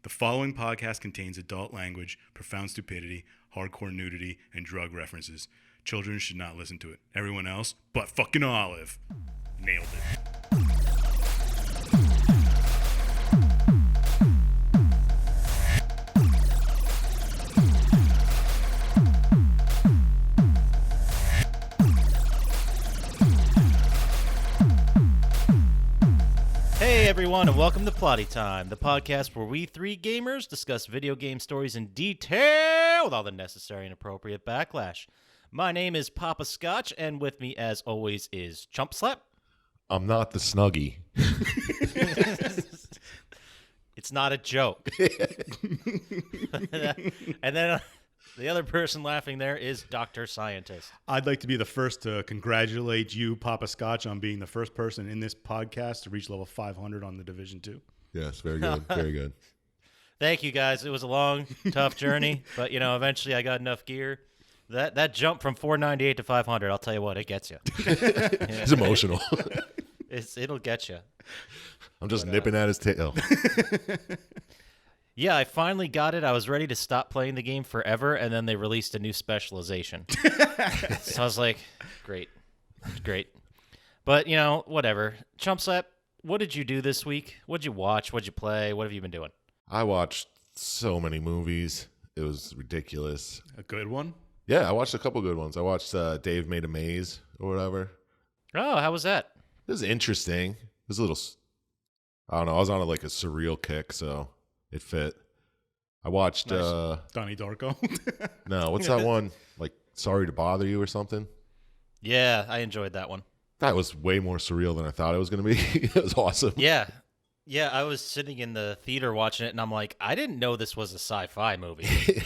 The following podcast contains adult language, profound stupidity, hardcore nudity, and drug references. Children should not listen to it. Everyone else, but fucking Olive. Nailed it. Hey everyone, and welcome to Plotty Time, the podcast where we three gamers discuss video game stories in detail with all the necessary and appropriate backlash. My name is Poppascotch, and with me, as always, is Chump Slap. I'm not the Snuggie. It's not a joke. And then the other person laughing there is Dr. Syintist. I'd like to be the first to congratulate you, Poppascotch, on being the first person in this podcast to reach level 500 on the Division 2. Yes, very good. Very good. Thank you, guys. It was a long, tough journey, but, eventually I got enough gear. That jump from 498 to 500, I'll tell you what, it gets you. It's emotional. It'll get you. I'm just nipping at his tail. Yeah, I finally got it. I was ready to stop playing the game forever, and then they released a new specialization. So I was like, great. But, whatever. Chump Slap, what did you do this week? What'd you watch? What'd you play? What have you been doing? I watched so many movies. It was ridiculous. A good one? Yeah, I watched a couple good ones. I watched Dave Made a Maze or whatever. Oh, how was that? It was interesting. It was a little, I don't know, I was on a surreal kick, so it fit. I watched Nice. Donnie Darko. No, what's that one? Sorry to Bother You or something? Yeah, I enjoyed that one. That was way more surreal than I thought it was going to be. It was awesome. Yeah, I was sitting in the theater watching it, and I'm like, I didn't know this was a sci-fi movie.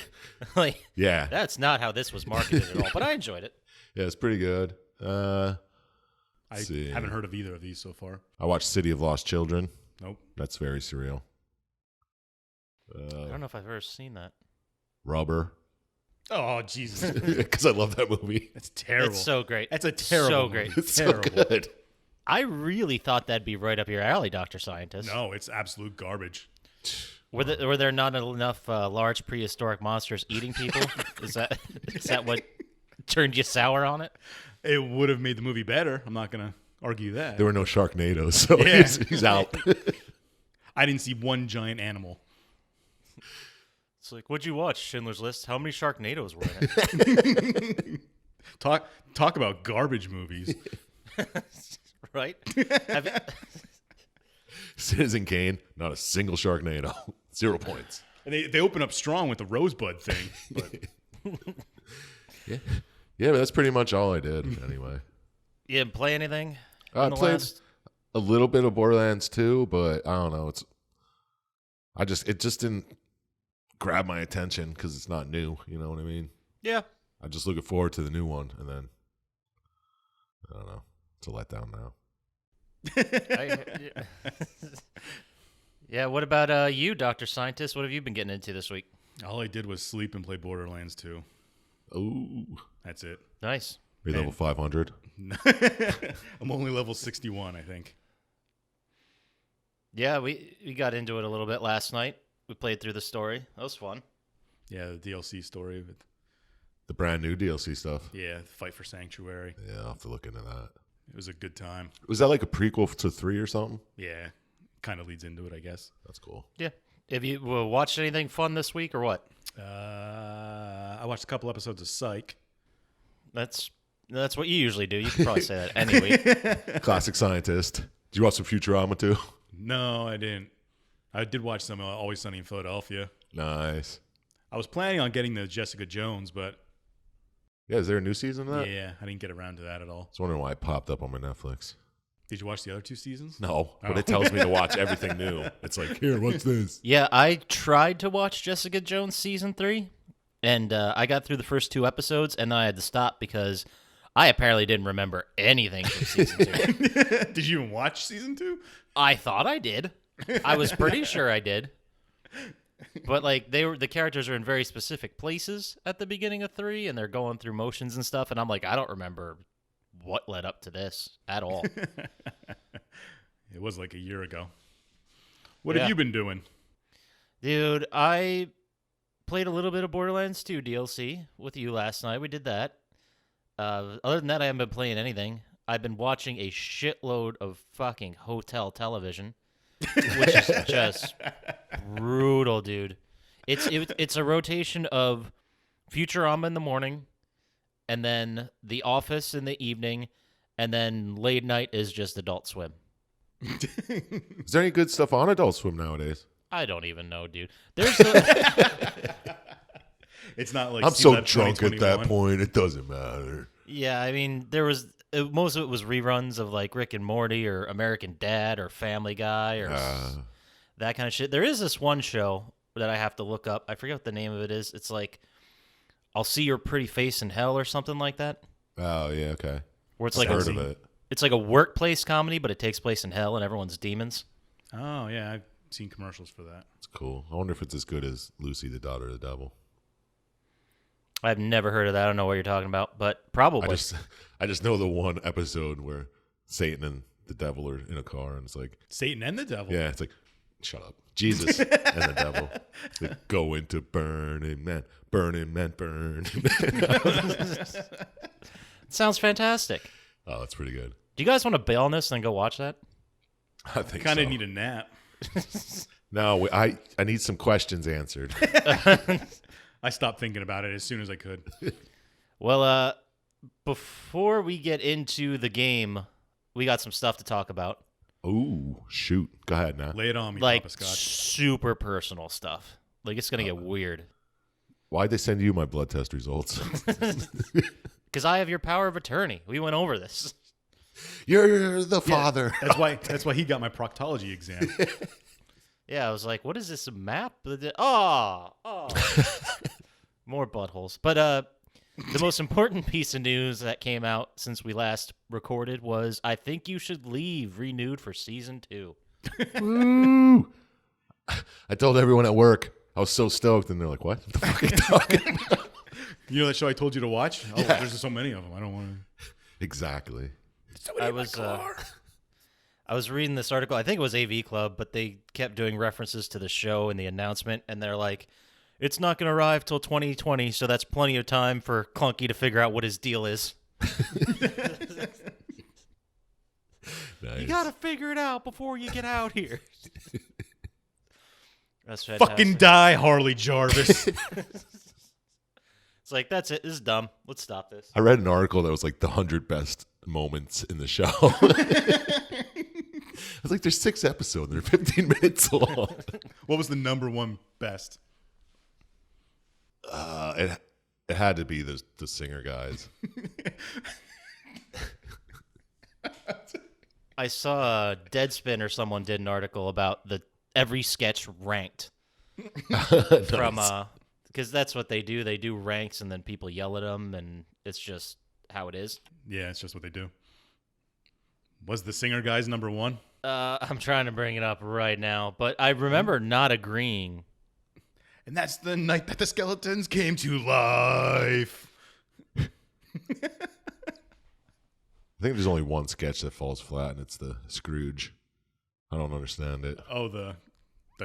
Yeah. That's not how this was marketed at all, but I enjoyed it. Yeah, it's pretty good. I haven't heard of either of these so far. I watched City of Lost Children. Nope. That's very surreal. I don't know if I've ever seen that. Rubber. Oh, Jesus. Because I love that movie. That's terrible. It's so great. That's a terrible So movie. great. It's Terrible. so good. I really thought that'd be right up your alley, Dr. Syintist. No, it's absolute garbage. Were there not enough large prehistoric monsters eating people? Is that what turned you sour on it? It would have made the movie better. I'm not going to argue that. There were no Sharknadoes, so Yeah. he's out. I didn't see one giant animal. It's like, what'd you watch, Schindler's List? How many Sharknadoes were in it? Talk about garbage movies. Right? Citizen Kane, not a single Sharknado. 0 points. And they open up strong with the Rosebud thing. But Yeah, but that's pretty much all I did anyway. You didn't play anything? I played a little bit of Borderlands 2, but I don't know. It just didn't grab my attention because it's not new. You know what I mean? Yeah. I'm just looking forward to the new one, and then I don't know. It's a letdown now. Yeah, what about you, Dr. Syintist? What have you been getting into this week? all I did was sleep and play Borderlands 2. Ooh. That's it. Nice. Are you level 500? I'm only level 61, I think. Yeah, we got into it a little bit last night. We played through the story. That was fun. Yeah, the DLC story. With, The brand new DLC stuff? yeah, Fight for Sanctuary. Yeah, I'll have to look into that. It was a good time. Was that like a prequel to 3 or something? Yeah, kind of leads into it, I guess. That's cool. Yeah. Have you watched anything fun this week or what? I watched a couple episodes of Psych. That's what you usually do. You can probably say that any week. Classic Scientist. Did you watch some Futurama too? No, I didn't. I did watch some Always Sunny in Philadelphia. Nice. I was planning on getting the Jessica Jones, but Yeah, is there a new season of that? yeah, I didn't get around to that at all. I was wondering why it popped up on my Netflix. Did you watch the other 2 seasons? No, but Oh. it tells me to watch everything new. It's like, here, what's this? Yeah, I tried to watch Jessica Jones season 3, and I got through the first 2 episodes, and then I had to stop because I apparently didn't remember anything from season 2. Did you even watch season 2? I thought I did. I was pretty sure I did. But the characters are in very specific places at the beginning of 3, and they're going through motions and stuff, and I'm like, I don't remember what led up to this at all. It was like a year ago. What Yeah. have you been doing? Dude, I played a little bit of Borderlands 2 DLC with you last night. We did that. Other than that, I haven't been playing anything. I've been watching a shitload of fucking hotel television, which is just brutal, dude. It's a rotation of Futurama in the morning, and then The Office in the evening, and then late night is just Adult Swim. Is there any good stuff on Adult Swim nowadays? I don't even know, dude. There's the... It's not like I'm so C-Lab drunk at that 2021. point, it doesn't matter. Yeah, I mean, most of it was reruns of like Rick and Morty or American Dad or Family Guy or that kind of shit. There is this one show that I have to look up. I forget what the name of it is. It's like I'll See Your Pretty Face in Hell or something like that. Oh, yeah, okay. Where it's I've like heard of it. It's like a workplace comedy, but it takes place in hell and everyone's demons. Oh, yeah. I've seen commercials for that. It's cool. I wonder if it's as good as Lucy, the Daughter of the Devil. I've never heard of that. I don't know what you're talking about, but probably. I just know the one episode where Satan and the devil are in a car, and it's like, Satan and the devil. yeah, it's like, shut up. Jesus and the devil. They go into burning man, burning man, burning man. Sounds fantastic. Oh, that's pretty good. Do you guys want to bail on this and then go watch that? I think Kind of so. need a nap. No, I need some questions answered. I stopped thinking about it as soon as I could. Well, before we get into the game, we got some stuff to talk about. Ooh, shoot. Go ahead now. Lay it on me, Like Poppascotch. super personal stuff. Like it's going to get weird. Why'd they send you my blood test results? Because I have your power of attorney. We went over this. You're the father. That's why he got my proctology exam. Yeah, I was like, what is this, a map? Oh. More buttholes. But the most important piece of news that came out since we last recorded was I Think You Should Leave, renewed for Season 2. Woo! I told everyone at work. I was so stoked, and they're like, what? What the fuck are you talking about? You know that show I told you to watch? Oh, Yeah. there's so many of them. I don't want to. Exactly. I was reading this article. I think it was AV Club, but they kept doing references to the show in the announcement, and they're like, it's not going to arrive till 2020, so that's plenty of time for Clunky to figure out what his deal is. Nice. You got to figure it out before you get out here. That's fantastic. Fucking die, Harley Jarvis. It's like, that's it. This is dumb. Let's stop this. I read an article that was like the 100 best moments in the show. I was like, there's 6 episodes. They're 15 minutes long. What was the number one best? It had to be the singer guys. I saw Deadspin or someone did an article about every sketch ranked from because that's what they do. They do ranks and then people yell at them, and it's just how it is. Yeah, it's just what they do. Was the singer guys number one? I'm trying to bring it up right now, but I remember not agreeing. And that's the night that the skeletons came to life. I think there's only one sketch that falls flat, and it's the Scrooge. I don't understand it. Oh, the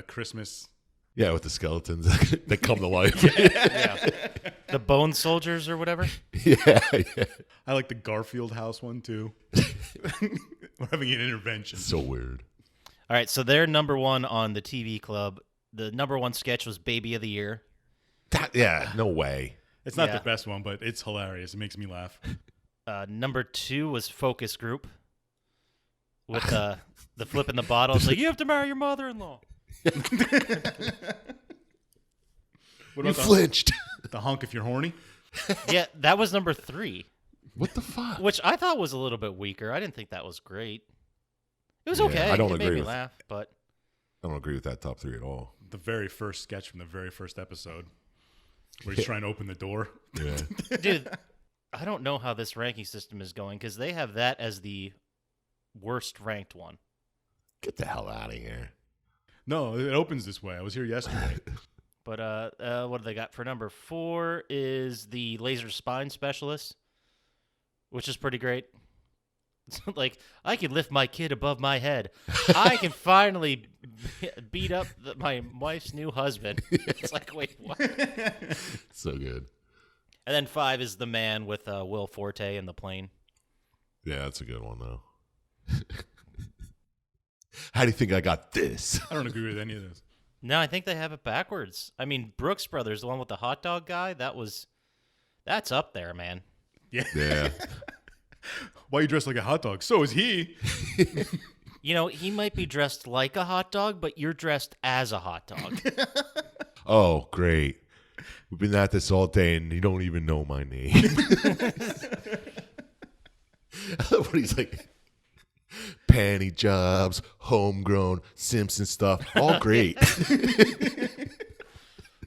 Christmas. Yeah, with the skeletons that come to life. Yeah. The Bone Soldiers or whatever. yeah. I like the Garfield house one too. We're having an intervention. So weird. All right, so they're number one on the TV Club. The number one sketch was Baby of the Year. Yeah, no way. It's not Yeah. the best one, but it's hilarious. It makes me laugh. Number 2 was Focus Group with the flip in the bottle. It's like, you have to marry your mother-in-law. What You about flinched. the honk if you're horny? Yeah, that was number 3, What the fuck? which I thought was a little bit weaker. I didn't think that was great. It was Yeah, okay. I don't it made agree me with- laugh, but I don't agree with that top 3 at all. The very first sketch from the very first episode, where he's trying to open the door. Yeah. dude, I don't know how this ranking system is going because they have that as the worst ranked one. Get the hell out of here. No, it opens this way. I was here yesterday. But what do they got for number 4 is the Laser Spine Specialist, which is pretty great. Like, I can lift my kid above my head. I can finally beat up my wife's new husband. It's like, wait, what? So good. And then 5 is the man with Will Forte in the plane. Yeah, that's a good one though. How do you think I got this? I don't agree with any of this. No, I think they have it backwards. I mean, Brooks Brothers, the one with the hot dog guy, that's up there, man. Yeah. Yeah. Why you dressed like a hot dog? So is he. You know, he might be dressed like a hot dog, but you're dressed as a hot dog. Oh, great. We've been at this all day and you don't even know my name. What he's like, panty jobs, homegrown, Simpson stuff, all great.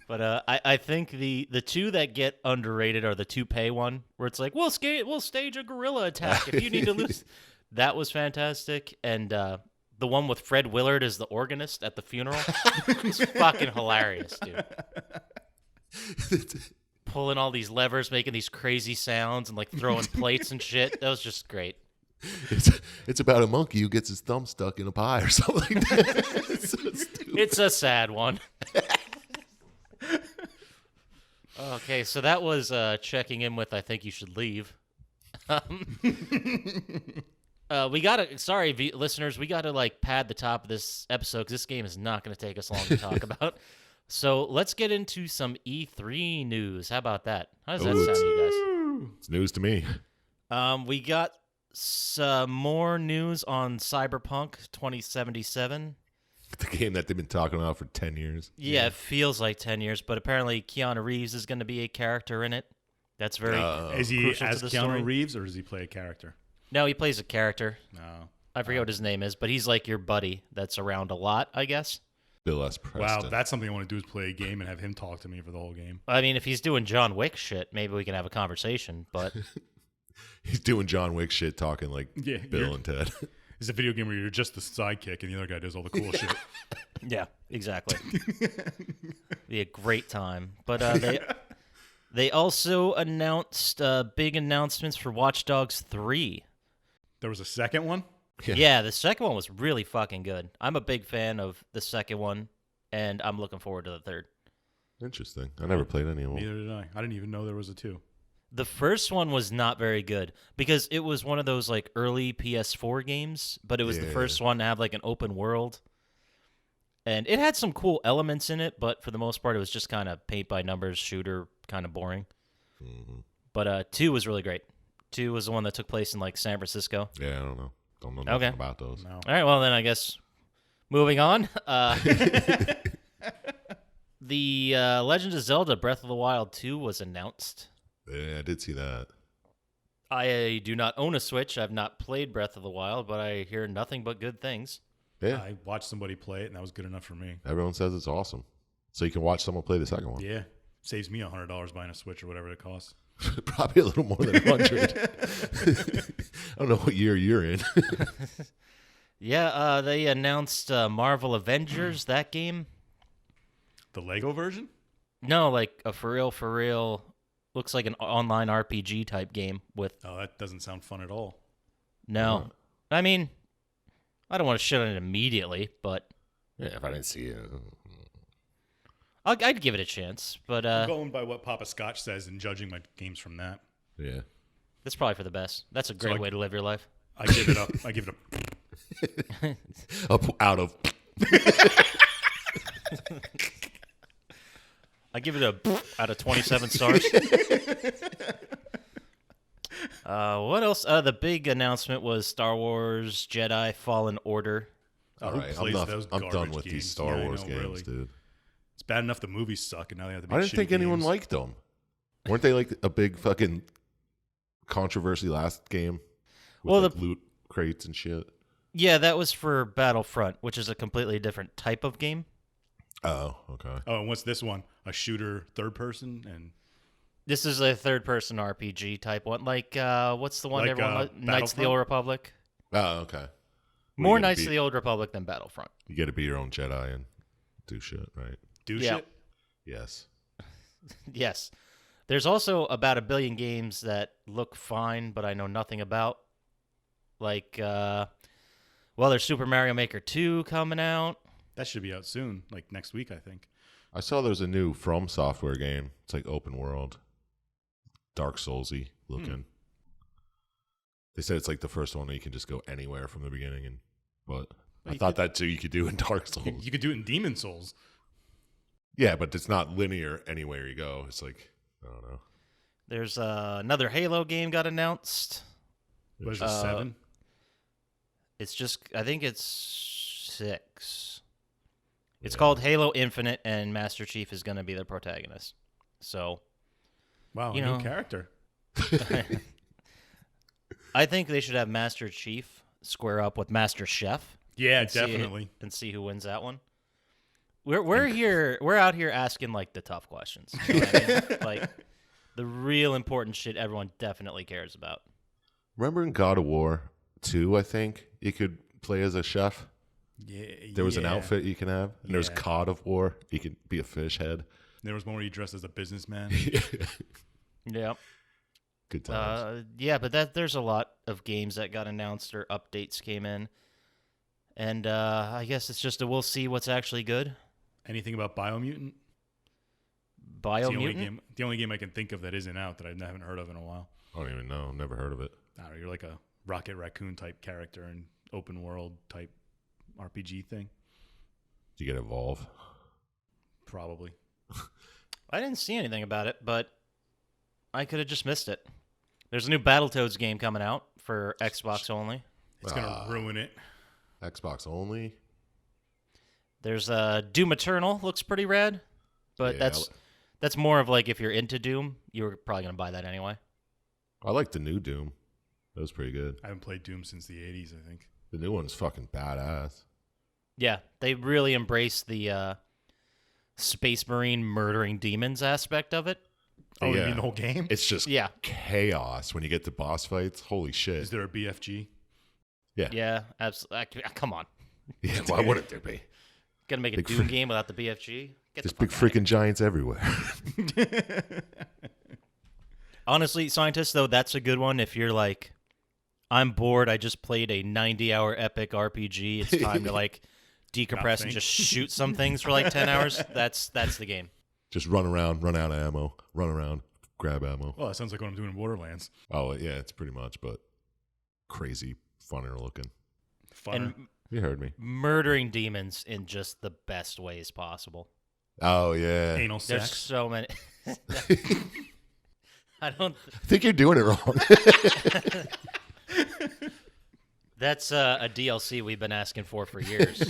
But I think the two that get underrated are the toupee one, where it's like, we'll stage a guerrilla attack if you need to lose. That was fantastic. And the one with Fred Willard as the organist at the funeral. It's fucking hilarious, dude. Pulling all these levers, making these crazy sounds, and like throwing plates and shit. That was just great. It's about a monkey who gets his thumb stuck in a pie or something like that. It's so stupid. It's a sad one. Okay, so that was checking in with I think you should leave. We gotta, sorry listeners, we gotta like pad the top of this episode because this game is not gonna take us long to talk about. So let's get into some E3 news. How about that? How does that sound to you guys? It's news to me. We got some more news on Cyberpunk 2077. The game that they've been talking about for 10 years. Yeah, it feels like 10 years, but apparently Keanu Reeves is going to be a character in it. That's very Is he crucial as to the Keanu story. Reeves, or does he play a character? No, he plays a character. No. I forget what his name is, but he's like your buddy that's around a lot, I guess. Bill S. Preston. Wow, that's something I want to do is play a game and have him talk to me for the whole game. I mean, if he's doing John Wick shit, maybe we can have a conversation, but He's doing John Wick shit, talking like Yeah, Bill and Ted. It's a video game where you're just the sidekick and the other guy does all the cool shit. yeah, exactly. Be a great time. But they also announced big announcements for Watch Dogs 3. There was a second one? Yeah, the second one was really fucking good. I'm a big fan of the second one, and I'm looking forward to the third. Interesting. I never played any of them. Neither did I. I didn't even know there was a 2. The first one was not very good because it was one of those like early PS4 games, but it was the first one to have like an open world. And it had some cool elements in it, but for the most part it was just kind of paint by numbers shooter, kind of boring. Mm-hmm. But 2 was really great. 2 was the one that took place in like San Francisco. Yeah, I don't know. Don't know nothing about those. No. All right, well then I guess moving on. The Legend of Zelda Breath of the Wild 2 was announced. Yeah, I did see that. I do not own a Switch. I've not played Breath of the Wild, but I hear nothing but good things. Yeah, I watched somebody play it, and that was good enough for me. everyone says it's awesome. So you can watch someone play the second one. Yeah. Saves me $100 buying a Switch or whatever it costs. Probably a little more than 100. I don't know what year you're in. Yeah, they announced Marvel Avengers, that game. The Lego version? No, like a for real, looks like an online RPG type game with Oh, that doesn't sound fun at all. no. I mean, I don't want to shit on it immediately, but Yeah, if I didn't see it. I'd give it a chance. But I'm going by what Poppascotch says and judging my games from that. Yeah. that's probably for the best. That's a great I- way to live your life. I give it up. I give it a. Up, out of. I give it a out of 27 stars. What else? The big announcement was Star Wars Jedi Fallen Order. All Who right, plays those I'm done garbage with these games? Star Yeah, I Wars know, games, really. dude. It's bad enough the movies suck, and now they have to make I didn't think shitty anyone games. liked them. Weren't they like a big fucking controversy last game? With Well, like loot crates and shit. Yeah, that was for Battlefront, which is a completely different type of game. Oh, okay. Oh, and what's this one? A shooter, third person, and This is a third-person RPG type one. Like, what's the one Like, everyone Knights of the Battlefront? Old Republic? Oh, okay. More you gotta Knights of the Old Republic than Battlefront. You got to be your own Jedi and do shit, right? do Yeah. shit. Yes. Yes. There's also about a billion games that look fine, but I know nothing about. Like, there's Super Mario Maker 2 coming out. That should be out soon, like next week, I think. I saw there's a new From Software game. It's like open world, Dark Soulsy looking. They said it's like the first one where you can just go anywhere from the beginning, but I thought that too you could do in Dark Souls. You could do it in Demon Souls. Yeah, but it's not linear anywhere you go. It's like, I don't know. There's another Halo game got announced. What is it, 7? It's just, I think it's 6. It's called Halo Infinite, and Master Chief is going to be the protagonist. So, Wow, you new know. character. I think they should have Master Chief square up with Master Chef. Yeah, and definitely. See who wins that one. We're out here asking like the tough questions. You know what I mean? Like the real important shit everyone definitely cares about. Remember in God of War 2, I think, you could play as a chef? Yeah, There was an outfit you can have. And there was God of War. You could be a fish head. There was one where you dressed as a businessman. Yep. Good times. But there's a lot of games that got announced or updates came in. And I guess it's just we'll see what's actually good. Anything about Biomutant? Biomutant? The only game I can think of that isn't out that I haven't heard of in a while. I don't even know. Never heard of it. I don't know, you're like a Rocket Raccoon type character and open world type RPG thing. Do you get Evolve? Probably. I didn't see anything about it, but I could have just missed it. There's a new Battletoads game coming out for Xbox only. It's going to ruin it. Xbox only? There's Doom Eternal, looks pretty rad, but Yeah, that's more of like if you're into Doom, you're probably going to buy that anyway. I like the new Doom. That was pretty good. I haven't played Doom since the 80s, I think. The new one's fucking badass. Yeah, they really embrace the Space Marine murdering demons aspect of it. Oh, Yeah. you mean the whole game? It's just Yeah. chaos when you get to boss fights. Holy shit. Is there a BFG? Yeah, absolutely. Come on. Yeah, why wouldn't there be? Gonna make a Big Doom game without the BFG? Get There's the big fuck outta freaking giants everywhere. here. Honestly, Syintist, though, that's a good one if you're like, I'm bored, I just played a 90-hour epic RPG, it's time to like decompress and just shoot some things for like 10 hours. That's the game. Just run around, run out of ammo, run around, grab ammo. Well, that sounds like what I'm doing in Borderlands. Oh, yeah, it's pretty much, but crazy, funner looking. Funner. And You heard me. murdering demons in just the best ways possible. Oh, yeah. Anal There's sex. so many. I don't. I think you're doing it wrong. That's a DLC we've been asking for years.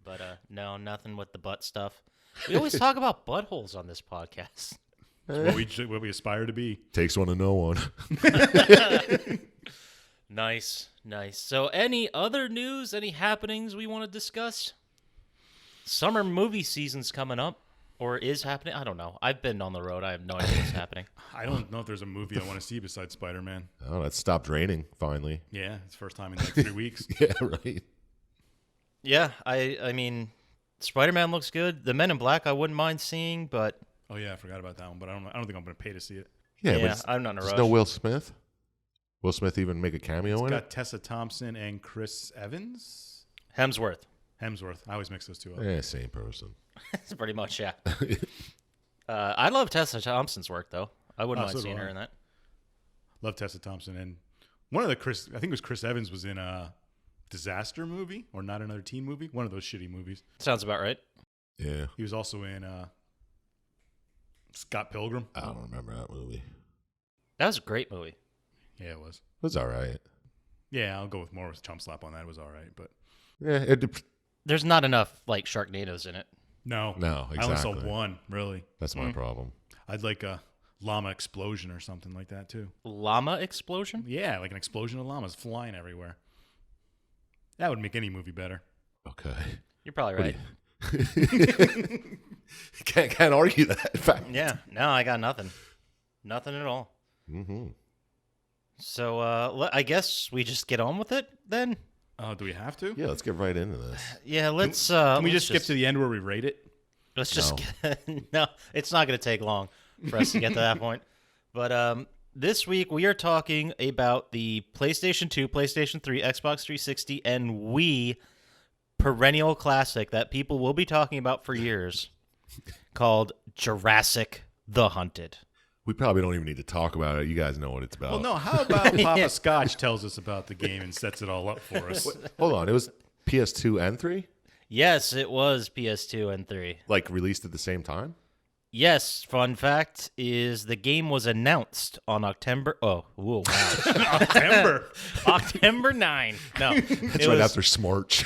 But no, nothing with the butt stuff. We always talk about buttholes on this podcast. What we aspire to be. Takes one to know one. Nice. So any other news, any happenings we want to discuss? Summer movie season's coming up, or is happening. I don't know. I've been on the road. I have no idea what's happening. I don't know if there's a movie I want to see besides Spider-Man. Oh, that stopped raining, finally. Yeah, it's the first time in like 3 weeks. Yeah, right. Yeah, I mean, Spider-Man looks good. The Men in Black I wouldn't mind seeing, but Oh yeah, I forgot about that one, but I don't think I'm going to pay to see it. Yeah, yeah, but I'm not in a there's rush. no Will Smith. Will Smith even make a cameo It's in got it? Tessa Thompson and Chris Evans. Hemsworth. Hemsworth. I always mix those two up. Same person. That's pretty much, yeah. I love Tessa Thompson's work, though. I wouldn't so mind do seeing I. her in that. Love Tessa Thompson, and one of the I think it was Chris Evans was in a disaster movie or Not Another Teen movie. One of those shitty movies. Sounds about right. Yeah. He was also in Scott Pilgrim. I don't remember that movie. That was a great movie. Yeah, it was. It was all right. Yeah, I'll go with more with Chump Slap on that. It was all right, but Yeah, There's not enough, like, Sharknadoes in it. no, No, I only saw exactly. one. Really, that's my problem. I'd like a llama explosion or something like that too. Llama Explosion? Yeah, like an explosion of llamas flying everywhere. That would make any movie better. Okay. You're probably What right. Can't argue that. In fact. Yeah, no, I got nothing. Nothing at all. Mm-hmm. So I guess we just get on with it then? Oh, do we have to? Yeah, let's get right into this. Yeah, let's... Can we let's just skip to the end where we rate it? Let's just... No, it's not going to take long for us to get to that point. But This week we are talking about the PlayStation 2, PlayStation 3, Xbox 360, and Wii perennial classic that people will be talking about for years called Jurassic the Hunted. We probably don't even need to talk about it. You guys know what it's about. Well, no. How about Poppascotch tells us about the game and sets it all up for us? Hold on. It was PS2 and 3? Yes, it was PS2 and 3. Like released at the same time? Yes, fun fact is the game was announced on October. Oh, whoa, wow. September. October 9. No, It's right after Smarch.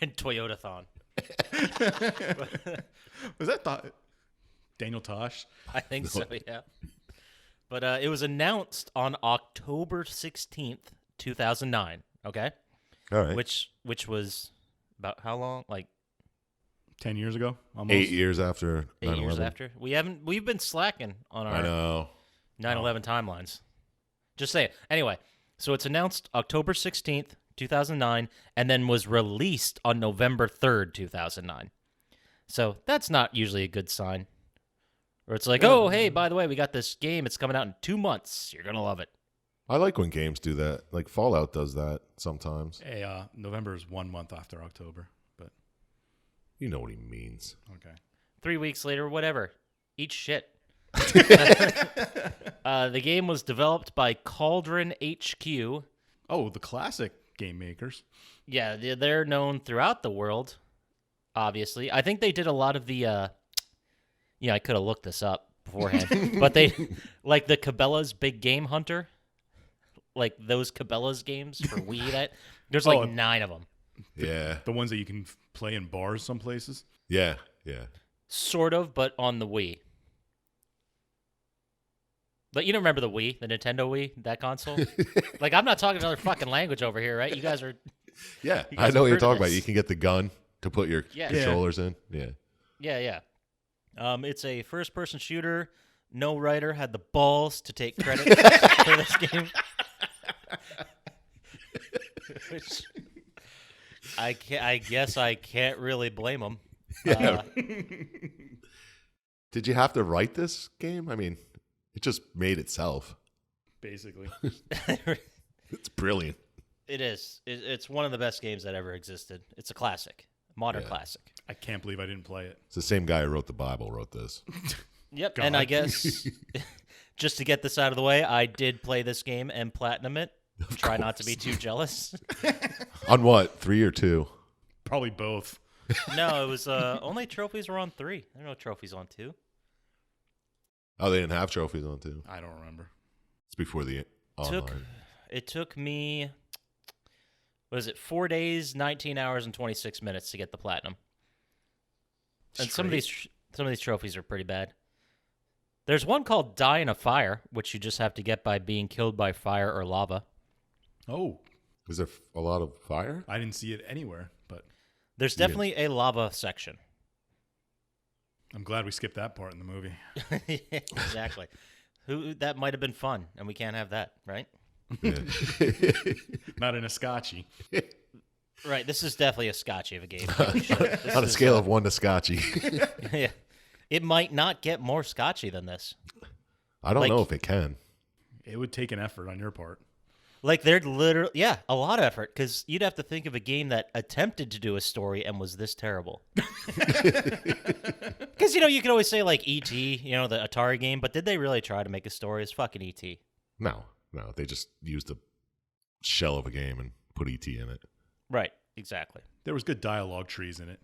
and Toyotathon. Was that Daniel Tosh? I think so, yeah. But it was announced on October 16th, 2009, okay? All right. Which was about how long? Like 10 years ago? Almost. 8 years after 9/11. 8 years after. We've been slacking on I our know. 9/11 timelines. Just say it. Anyway, so it's announced October 16th, 2009, and then was released on November 3rd, 2009. So that's not usually a good sign. Or it's like, oh, hey, by the way, we got this game. It's coming out in 2 months. You're going to love it. I like when games do that. Like Fallout does that sometimes. Hey, November is 1 month after October, but You know what he means. okay. 3 weeks later, whatever. Eat shit. The game was developed by Cauldron HQ. Oh, the classic game makers. Yeah, they're known throughout the world, obviously. I think they did a lot of the, I could have looked this up beforehand, but they, like the Cabela's Big Game Hunter, like those Cabela's games for Wii, there's like 9 of them. Yeah. The ones that you can play in bars some places. Yeah. Yeah. Sort of, but on the Wii. But you don't remember the Wii, the Nintendo Wii, that console? Like, I'm not talking another fucking language over here, right? You guys are... Yeah. You guys I know what you're have heard of talking about. this. You can get the gun to put your Yeah. controllers in. Yeah. Yeah. It's a first-person shooter. No writer had the balls to take credit for this game. Which I guess I can't really blame them. Yeah. Did you have to write this game? I mean, it just made itself. Basically. It's brilliant. It is. It's one of the best games that ever existed. It's a classic, modern Yeah. classic. I can't believe I didn't play it. It's the same guy who wrote the Bible wrote this. Yep, God. and I guess just to get this out of the way, I did play this game and platinum it. Try not to be too jealous. On what? 3 or 2? Probably both. No, it was only trophies were on 3. There are no trophies on 2. Oh, they didn't have trophies on 2. I don't remember. It's before the online. It took me, what is it, 4 days, 19 hours, and 26 minutes to get the platinum. And some of these trophies are pretty bad. There's one called Die in a Fire, which you just have to get by being killed by fire or lava. Oh, Is there a lot of fire? I didn't see it anywhere, but There's definitely a lava section. I'm glad we skipped that part in the movie. Exactly. That might have been fun, and we can't have that, right? Yeah. Not in a scotchy. Right. This is definitely a scotchy of a game. On a scale of 1 to Scotchy. Yeah. It might not get more scotchy than this. I don't Like- know if it can. It would take an effort on your part. Like, they're literally, a lot of effort, because you'd have to think of a game that attempted to do a story and was this terrible. Because, you can always say, like, E.T., the Atari game, but did they really try to make a story? It's fucking E.T. No. They just used a shell of a game and put ET in it. Right, exactly. There was good dialogue trees in it.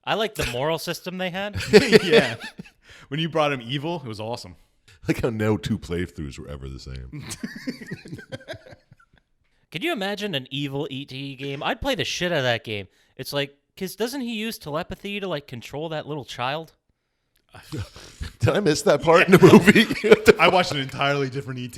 I like the moral system they had. Yeah. When you brought him evil, it was awesome. Like how no 2 playthroughs were ever the same. Could you imagine an evil E.T. game? I'd play the shit out of that game. It's like, because doesn't he use telepathy to, like, control that little child? Did I miss that part in the movie? I watched an entirely different ET.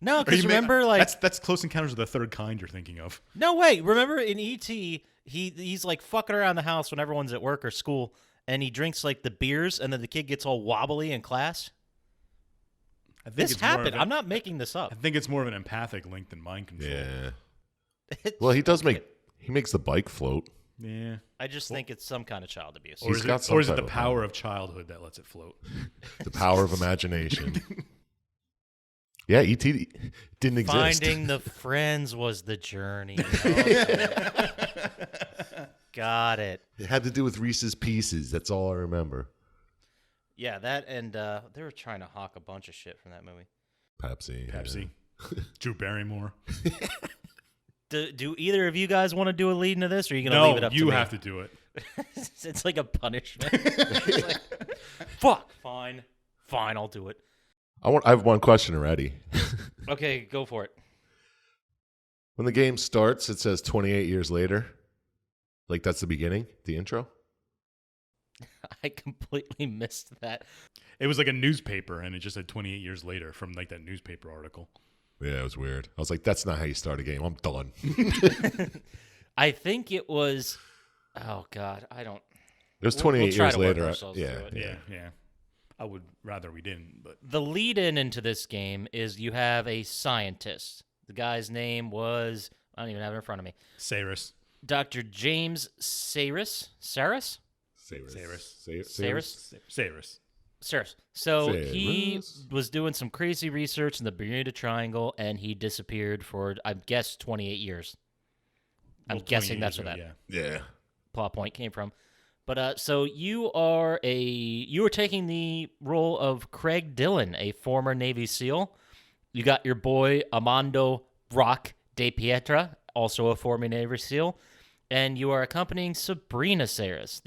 No, because remember, like... That's Close Encounters of the Third Kind you're thinking of. No, wait. Remember in E.T., he's, like, fucking around the house when everyone's at work or school, and he drinks, like, the beers, and then the kid gets all wobbly in class? I think This it's more happened. of an- I'm not making this up. I think it's more of an empathic link than mind control. Yeah. Well, he makes the bike float. Yeah. I just think it's some kind of child abuse. Or He's is, got it, some or is it type the of power power. of childhood that lets it float? The power of imagination. Yeah, E.T. didn't exist. Finding the friends was the journey. Okay. Got it. It had to do with Reese's Pieces. That's all I remember. Yeah, that and they were trying to hawk a bunch of shit from that movie. Pepsi. Drew Barrymore. Do either of you guys want to do a lead into this, or are you going to leave it up to me? you have to do it. It's like a punishment. It's like, fuck. Fine, I'll do it. I have one question already. Okay, go for it. When the game starts, it says 28 years later. Like that's the beginning, the intro? I completely missed that. It was like a newspaper, and it just said 28 years later from like that newspaper article. Yeah, it was weird. I was like, that's not how you start a game. I'm done. I think it was. Oh God, I don't. It was We'll 28 try years to work later. ourselves Yeah, through it. Yeah. I would rather we didn't, but The lead-in into this game is you have a scientist. The guy's name was, I don't even have it in front of me, Cyrus. Dr. James Sayris. Cyrus. So he Sayris. was doing some crazy research in the Bermuda Triangle, and he disappeared for, I guess, 28 years. I'm Well, 28 guessing that's years where ago, that Yeah. plot point came from. But so you are taking the role of Craig Dillon, a former Navy SEAL. You got your boy Armando Rock De Pietra, also a former Navy SEAL, and you are accompanying Sabrina Sayris,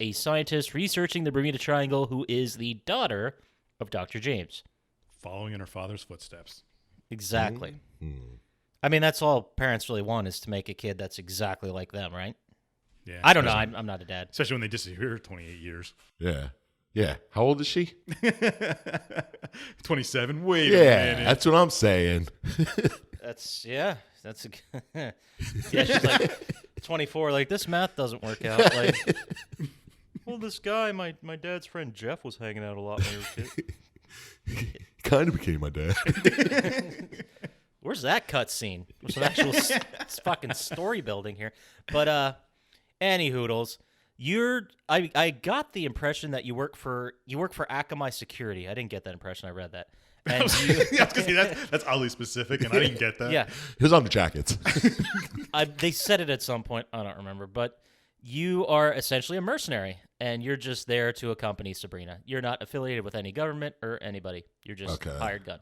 a scientist researching the Bermuda Triangle, who is the daughter of Dr. James. Following in her father's footsteps. Exactly. Hmm. I mean, that's all parents really want, is to make a kid that's exactly like them, right? Yeah. I don't know. I'm not a dad. Especially when they disappear 28 years. Yeah. Yeah. How old is she? 27. Wait a Yeah, minute. that's what I'm saying. That's yeah. That's yeah. She's like 24. Like, this math doesn't work out. Like, well, this guy, my dad's friend Jeff, was hanging out a lot when he was a kid. Kind of became my dad. Where's that cut scene? There's some actual fucking story building here. But any hoodles, I got the impression that you work for Akamai Security. I didn't get that impression. I read that. And That's oddly specific, and I didn't get that. yeah, It was on the jackets. they said it at some point. I don't remember, but you are essentially a mercenary, and you're just there to accompany Sabrina. You're not affiliated with any government or anybody. You're just Okay. hired gun.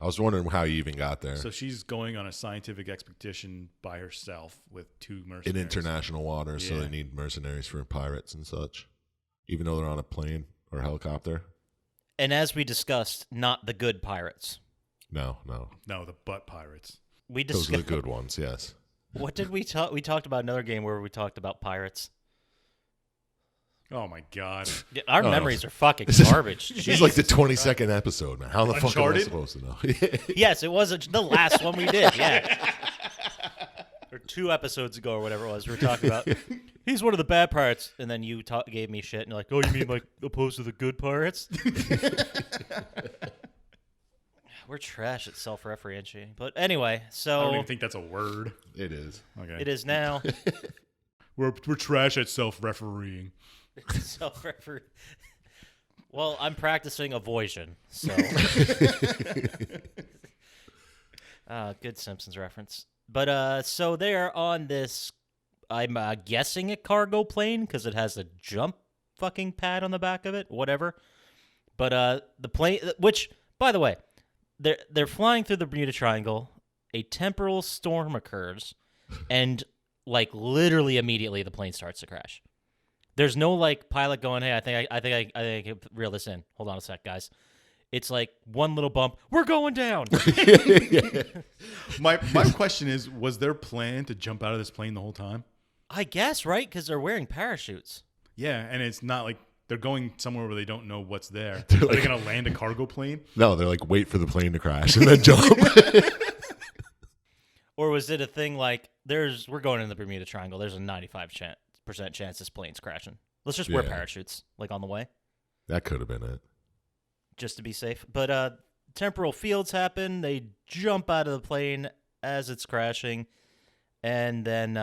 I was wondering how you even got there. So she's going on a scientific expedition by herself with two mercenaries. In international waters, so Yeah. they need mercenaries for pirates and such. Even though they're on a plane or a helicopter. And as we discussed, not the good pirates. No. No, the butt pirates. We Those are the discussed. good ones, yes. What did we talk? We talked about another game where we talked about pirates. Oh my god. Yeah, our Oh. memories are fucking This is- garbage. This is like the 22nd episode, man. How the fuck am I Uncharted? supposed to know? Yes, it was the last one we did. Yeah, or 2 episodes ago or whatever it was. We were talking about. He's one of the bad pirates, and then you gave me shit, and you're like, "Oh, you mean like opposed to the good pirates?" We're trash at self-referentiating, but anyway, I don't so even think that's a word. It is. Okay. it is now. We're trash at self-refereeing. Self-refer. Well, I'm practicing avoision, so. Good Simpsons reference. But so they're on this, I'm guessing a cargo plane because it has a jump fucking pad on the back of it, whatever. But the plane, which, by the way, they're flying through the Bermuda Triangle. A temporal storm occurs, and like literally immediately the plane starts to crash. There's no like pilot going, "Hey, I think I can reel this in. Hold on a sec, guys." It's like one little bump. We're going down. My question is, was their plan to jump out of this plane the whole time? I guess, right? Because they're wearing parachutes. Yeah, and it's not like they're going somewhere where they don't know what's there. They're Are they like- going to land a cargo plane? No, they're like, wait for the plane to crash and then jump. Or was it a thing like, we're going in the Bermuda Triangle. There's a 95% chance this plane's crashing. Let's just wear Yeah. parachutes, like on the way, That could have been it. just to be safe. But temporal fields happen. They jump out of the plane as it's crashing, and then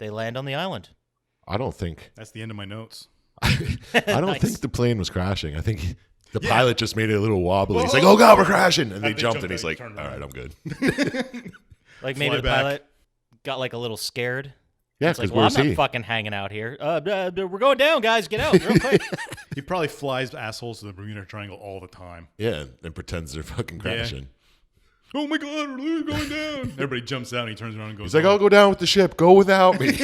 They land on the island. I don't think That's the end of my notes. I don't Nice. think the plane was crashing. I think the pilot just made it a little wobbly. He's like, "Oh God, we're crashing!" And they jumped, and he's like, "All right, I'm good." Like maybe Fly the back. pilot got like a little scared. Yeah, It's like, because well, I'm where's not he? fucking hanging out here. We're going down, guys. Get out real quick. He probably flies assholes to the Bermuda Triangle all the time. Yeah, and pretends they're fucking crashing. Oh my God, we're going down. Everybody jumps out and he turns around and goes, He's like, "I'll go down with the ship. Go without me."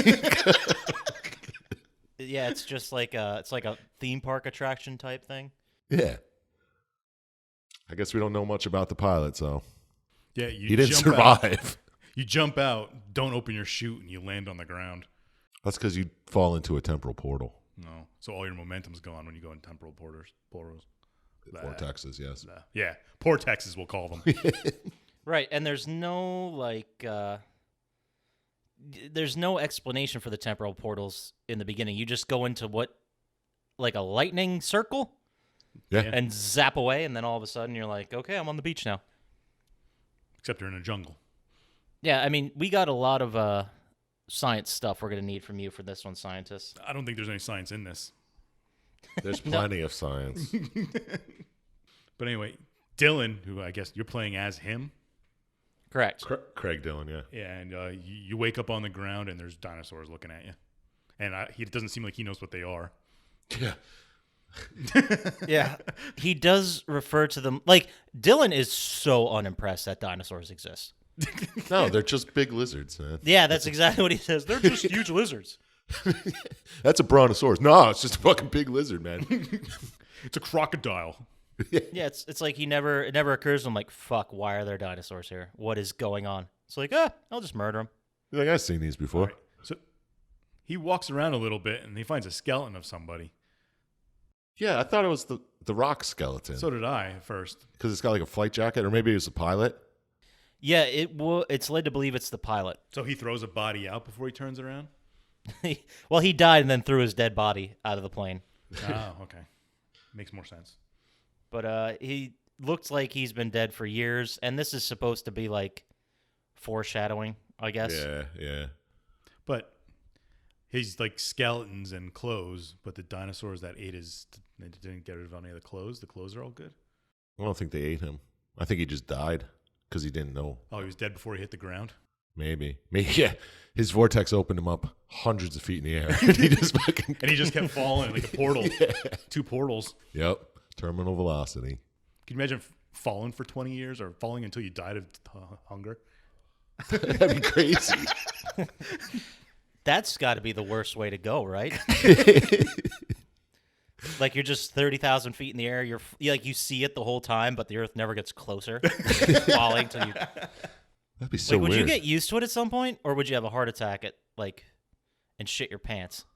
Yeah, it's just like it's like a theme park attraction type thing. Yeah. I guess we don't know much about the pilot, so yeah, you he didn't jump out. survive. You jump out, don't open your chute, and you land on the ground. That's because you fall into a temporal portal. No, so all your momentum's gone when you go in temporal portals. Vortexes, yes. Yeah, portexes we'll call them. Right, and there's no there's no explanation for the temporal portals in the beginning. You just go into like a lightning circle Yeah. and zap away, and then all of a sudden you're like, okay, I'm on the beach now. Except you're in a jungle. Yeah, I mean, we got a lot of science stuff we're going to need from you for this one, Syintist. I don't think there's any science in this. There's plenty of science. But anyway, Dylan, who I guess you're playing as him. Correct. Craig Dillon, yeah. Yeah, and you wake up on the ground and there's dinosaurs looking at you. And he doesn't seem like he knows what they are. Yeah. Yeah, he does refer to them like Dylan is so unimpressed that dinosaurs exist. No, they're just big lizards, man. Yeah, that's exactly what he says. They're just huge lizards. That's a brontosaurus. No, it's just a fucking big lizard, man. It's a crocodile. Yeah, it's like it never occurs to him like, fuck, why are there dinosaurs here? What is going on? It's like, I'll just murder him. You're like, I've seen these before. All right. So he walks around a little bit and he finds a skeleton of somebody. Yeah, I thought it was the rock skeleton. So did I at first. Because it's got like a flight jacket, or maybe it was a pilot. Yeah, it's led to believe it's the pilot. So he throws a body out before he turns around? Well, he died and then threw his dead body out of the plane. Oh, okay. Makes more sense. But he looks like he's been dead for years, and this is supposed to be like foreshadowing, I guess. Yeah. But he's like skeletons and clothes, but the dinosaurs that ate they didn't get rid of any of the clothes. The clothes are all good. I don't think they ate him. I think he just died because he didn't know. Oh, he was dead before he hit the ground? Maybe. Yeah. His vortex opened him up hundreds of feet in the air. And he just fucking. And he just kept falling like a portal. Yeah. 2 portals. Yep. Terminal velocity. Can you imagine falling for 20 years or falling until you died of hunger? That'd be crazy. That's got to be the worst way to go, right? Like you're just 30,000 feet in the air. You see it the whole time, but the Earth never gets closer. You're falling till you. That'd be so Would weird. you get used to it at some point, or would you have a heart attack and shit your pants?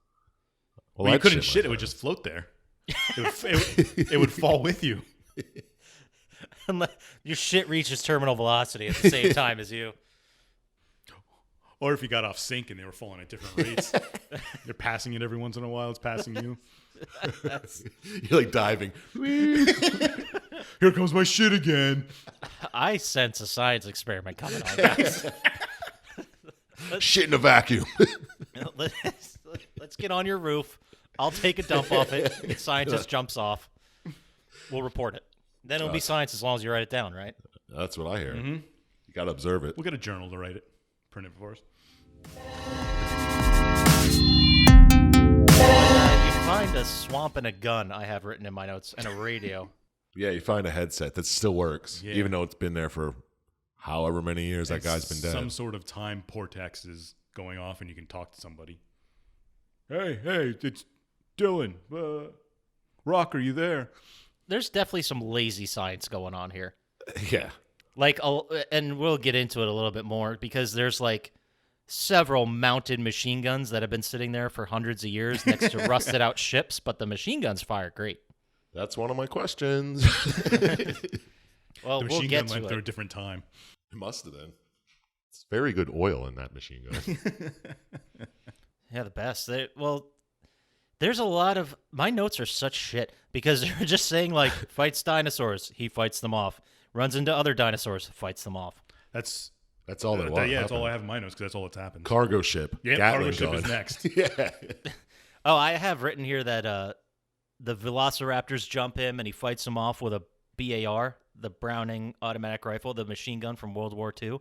Well, you I'd couldn't shit shit. It my would just float there. It would fall with you. Unless your shit reaches terminal velocity at the same time as you. Or if you got off sync and they were falling at different rates. They're passing it every once in a while. It's passing you. You're like diving. Here comes my shit again. I sense a science experiment coming on, guys. Shit in a vacuum. Let's get on your roof. I'll take a dump off it. The scientist jumps off. We'll report it. Then it'll be science as long as you write it down, right? That's what I hear. Mm-hmm. You got to observe it. We'll get a journal to write it. Print it for us. You find a swamp and a gun, I have written in my notes, and a radio. Yeah, you find a headset that still works, Yeah. even though it's been there for however many years that guy's been dead. Some sort of time portex is going off and you can talk to somebody. Hey, it's Dylan. Rock, are you there? There's definitely some lazy science going on here. Yeah. And we'll get into it a little bit more because there's several mounted machine guns that have been sitting there for hundreds of years next to rusted out ships, but the machine guns fire great. That's one of my questions. Well, The we'll machine get gun to went through a it. different time. It must have been. It's very good oil in that machine gun. Yeah, the best. There's a lot of my notes are such shit because they're just saying fights dinosaurs, he fights them off. Runs into other dinosaurs, fights them off. That's That's all that was. Yeah, that's all I have in my notes because that's all that's happened. Cargo ship. Yeah, Gatling cargo ship gun. is next. Yeah. Oh, I have written here that the Velociraptors jump him and he fights them off with a BAR, the Browning automatic rifle, the machine gun from World War II.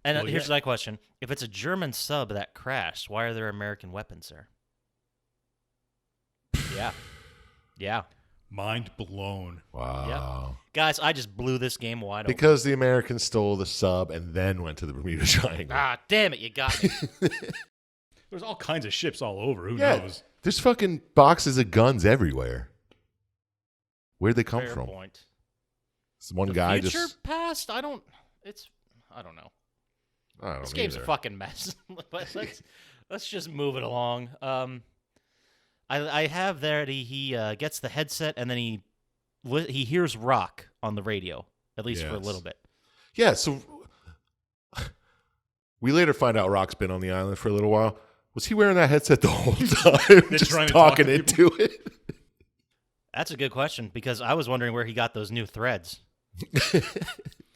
And Well, here's my question. If it's a German sub that crashed, why are there American weapons there? Yeah. Yeah. Mind blown. Wow. Guys, I just blew this game wide open. Because the Americans stole the sub and then went to the Bermuda Triangle. Ah, damn it, you got me. There's all kinds of ships all over. Who Yeah. knows? There's fucking boxes of guns everywhere. Where'd they come Fair from? point. This one The guy future just. past? I don't know. I don't This game's a either. fucking mess. But let's just move it along. I have there that he gets the headset and then he hears rock on the radio, at least for a Yes. little bit. Yeah, so we later find out Rock's been on the island for a little while. Was he wearing that headset the whole time? Just trying to talk talking to into it? That's a good question because I was wondering where he got those new threads.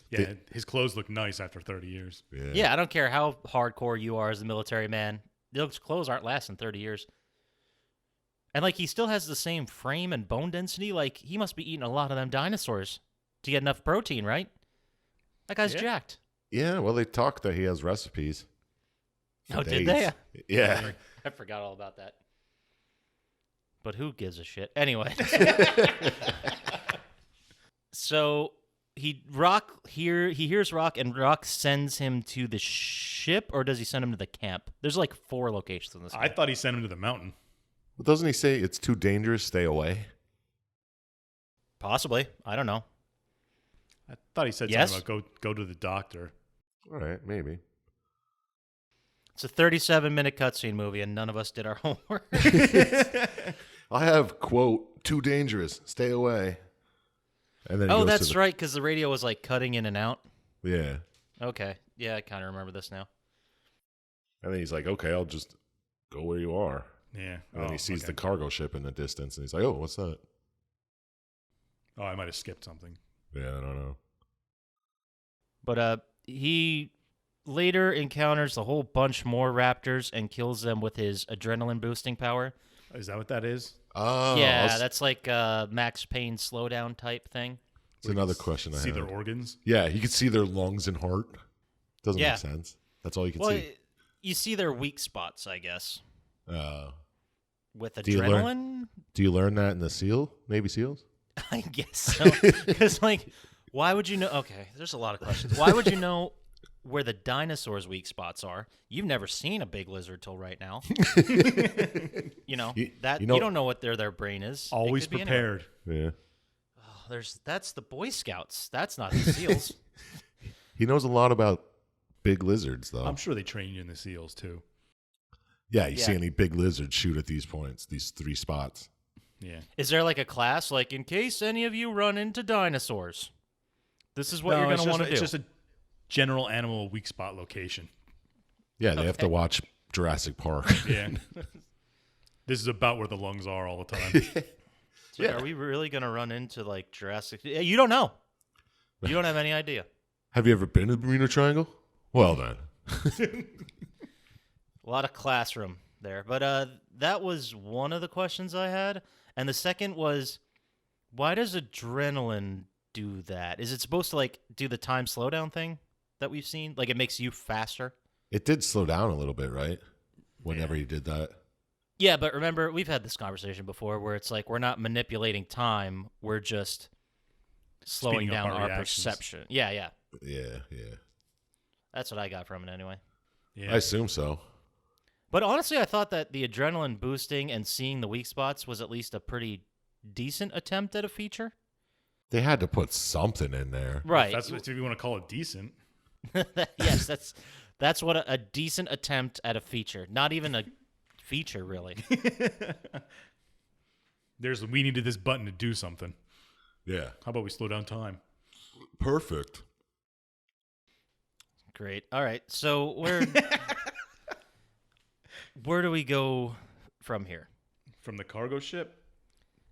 Yeah, his clothes look nice after 30 years. Yeah, I don't care how hardcore you are as a military man. Those clothes aren't lasting 30 years. And, like, he still has the same frame and bone density. Like, he must be eating a lot of them dinosaurs to get enough protein, right? That guy's Yeah. jacked. Yeah, well, they talk that he has recipes. for Oh, did days. they? Yeah. I forgot all about that. But who gives a shit? Anyway. So he hears Rock, and Rock sends him to the ship, or does he send him to the camp? There's like 4 locations in this I game. thought he sent him to the mountain. But doesn't he say it's too dangerous, stay away? Possibly. I don't know. I thought he said Yes? something about go to the doctor. All right, maybe. It's a 37-minute cutscene movie, and none of us did our homework. I have, quote, too dangerous, stay away. And then he Oh, goes to that's right, because the radio was like cutting in and out. Yeah. Okay. Yeah, I kind of remember this now. And then he's like, okay, I'll just go where you are. Yeah. And then he sees okay. the cargo ship in the distance, and he's like, oh, what's that? Oh, I might have skipped something. Yeah, I don't know. But he later encounters a whole bunch more raptors and kills them with his adrenaline-boosting power. Is that what that is? Oh, Yeah, that's like Max Payne slowdown type thing. that's another question I See have. their organs? Yeah, he could see their lungs and heart. Doesn't Yeah. make sense. That's all you can Well, see. you see their weak spots, I guess, with Do you learn- adrenaline. Do you learn that in the SEAL, Navy SEALs? I guess so. Because, like, why would you know? Okay, there's a lot of questions. Why would you know where the dinosaurs' weak spots are? You've never seen a big lizard till right now. You know You you know- don't know what their brain is. It Always could be anywhere. prepared. Yeah. Oh, that's the Boy Scouts. That's not the SEALs. He knows a lot about big lizards, though. I'm sure they train you in the SEALs, too. Yeah, you see Yeah. any big lizards shoot at these points, these 3 spots. Yeah. Is there like a class like in case any of you run into dinosaurs? This is what No, you're it's gonna just- want to do. It's just a general animal weak spot location. Yeah, they have to Okay. watch Jurassic Park. Yeah. This is about where the lungs are all the time. It's like, are we really gonna run into like Jurassic? Yeah, you don't know. You don't have any idea. Have you ever been to the Bermuda Triangle? Well, then. A lot of classroom there, but that was one of the questions I had, and the second was, why does adrenaline do that? Is it supposed to like do the time slowdown thing that we've seen? Like it makes you faster? It did slow down a little bit, right? Whenever Yeah. he did that. Yeah, but remember we've had this conversation before, where it's like we're not manipulating time; we're just slowing Speeding up down our our reactions. perception. Yeah, yeah, Yeah, yeah. that's what I got from it anyway. Yeah. I assume so. But honestly, I thought that the adrenaline boosting and seeing the weak spots was at least a pretty decent attempt at a feature. They had to put something in there. Right. That's what, if you want to call it decent. Yes, that's what a decent attempt at a feature. Not even a feature, really. We needed this button to do something. Yeah. How about we slow down time? Perfect. Great. All right. So where do we go from here? From the cargo ship?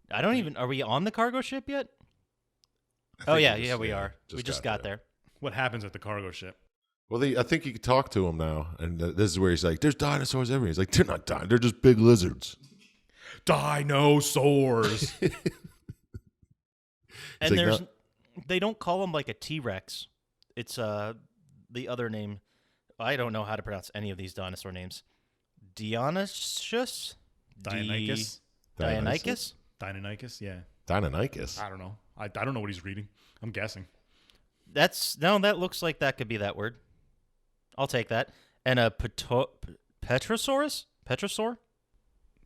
I don't even. Are we on the cargo ship yet? I Oh think yeah, we yeah, just- we yeah, are. We just got there. What happens at the cargo ship? Well, I think you can talk to him now, and this is where he's like, "There's dinosaurs everywhere." He's like, "They're not dinosaurs. They're just big lizards." Dinosaurs. And like, they don't call him like a T-Rex. It's the other name. I don't know how to pronounce any of these dinosaur names. Dionysius? Deinonychus? Deinonychus? Deinonychus, yeah. Deinonychus. I don't know. I don't know what he's reading. I'm guessing. That looks like that could be that word. I'll take that. And a Petrosaurus? Petrosaur?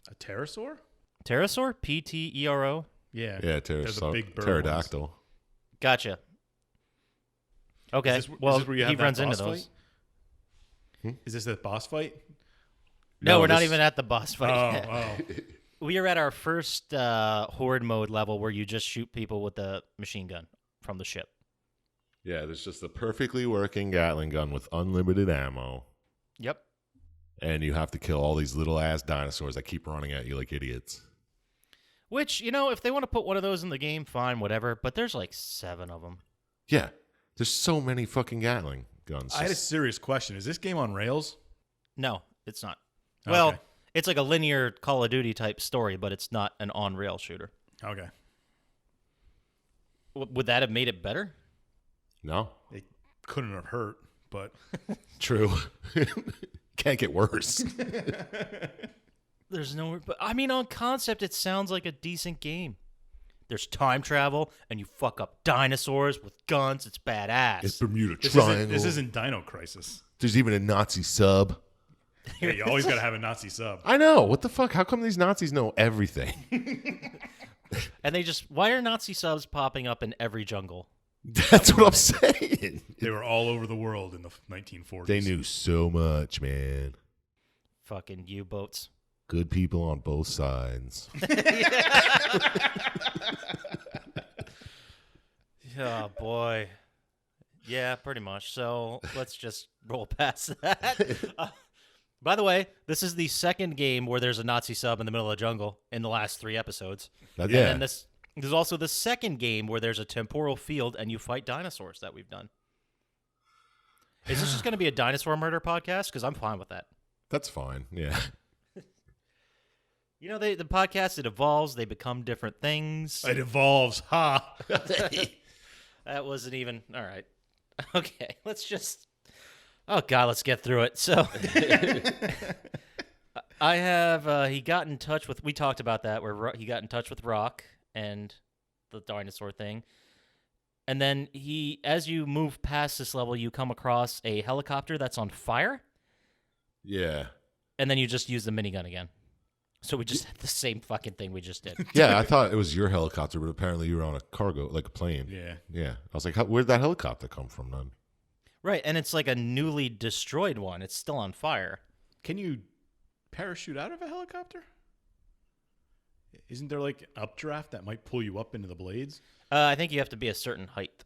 A pterosaur? Pterosaur? P-T-E-R-O? Yeah. Yeah, There's a big bird pterodactyl. Gotcha. Okay. Is this well, where you have he that runs into boss those. fight? Is this the boss fight? No, we're not this- even at the boss fight yet. Oh. We are at our first horde mode level where you just shoot people with the machine gun from the ship. Yeah, there's just a perfectly working Gatling gun with unlimited ammo, Yep. and you have to kill all these little ass dinosaurs that keep running at you like idiots. Which, if they want to put one of those in the game, fine, whatever. But there's like 7 of them. Yeah, there's so many fucking Gatling guns. I had a serious question. Is this game on rails? No, it's not. Okay. Well, it's like a linear Call of Duty type story, but it's not an on-rail shooter. Okay. Would that have made it better? No, It couldn't have hurt, but true. Can't get worse. There's no... But I mean, on concept, it sounds like a decent game. There's time travel, and you fuck up dinosaurs with guns. It's badass. It's Bermuda this Triangle. isn't Dino Crisis. There's even a Nazi sub. Yeah, you always got to have a Nazi sub. I know. What the fuck? How come these Nazis know everything? And why are Nazi subs popping up in every jungle? That's what I'm saying. They were all over the world in the 1940s. They knew so much, man. Fucking U-boats. Good people on both sides. Oh, boy. Yeah, pretty much. So let's just roll past that. By the way, this is the second game where there's a Nazi sub in the middle of the jungle in the last 3 episodes. Yeah. And there's also the second game where there's a temporal field and you fight dinosaurs that we've done. Is this just going to be a dinosaur murder podcast? Because I'm fine with that. That's fine. Yeah. The podcast, it evolves. They become different things. It evolves. Ha! That wasn't even... All right. Okay, let's just... Oh, God, let's get through it. So, I have... he got in touch with... We talked about that, where he got in touch with Rock and the dinosaur thing. And then as you move past this level, you come across a helicopter that's on fire. Yeah. And then you just use the minigun again. So we just had the same fucking thing we just did. Yeah, I thought it was your helicopter, but apparently you were on a cargo, like a plane. Yeah. Yeah. I was like, where'd that helicopter come from then? Right, and it's like a newly destroyed one. It's still on fire. Can you parachute out of a helicopter? Isn't there like an updraft that might pull you up into the blades? I think you have to be a certain height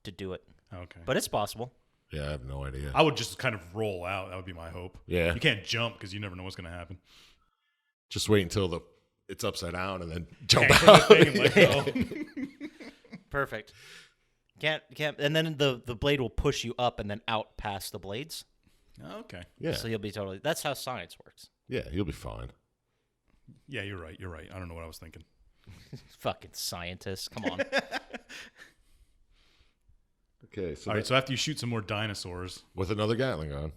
to do it. Okay. But it's possible. Yeah, I have no idea. I would just kind of roll out. That would be my hope. Yeah. You can't jump because you never know what's going to happen. Just wait until it's upside down and then jump Hang from the out. thing and let go. Perfect. Can't, and then the blade will push you up and then out past the blades. Oh, okay. Yeah. So you'll be totally... That's how science works. Yeah, you'll be fine. Yeah, you're right. You're right. I don't know what I was thinking. Fucking scientists. Come on. Okay, so All right, so after you shoot some more dinosaurs, with another Gatling gun.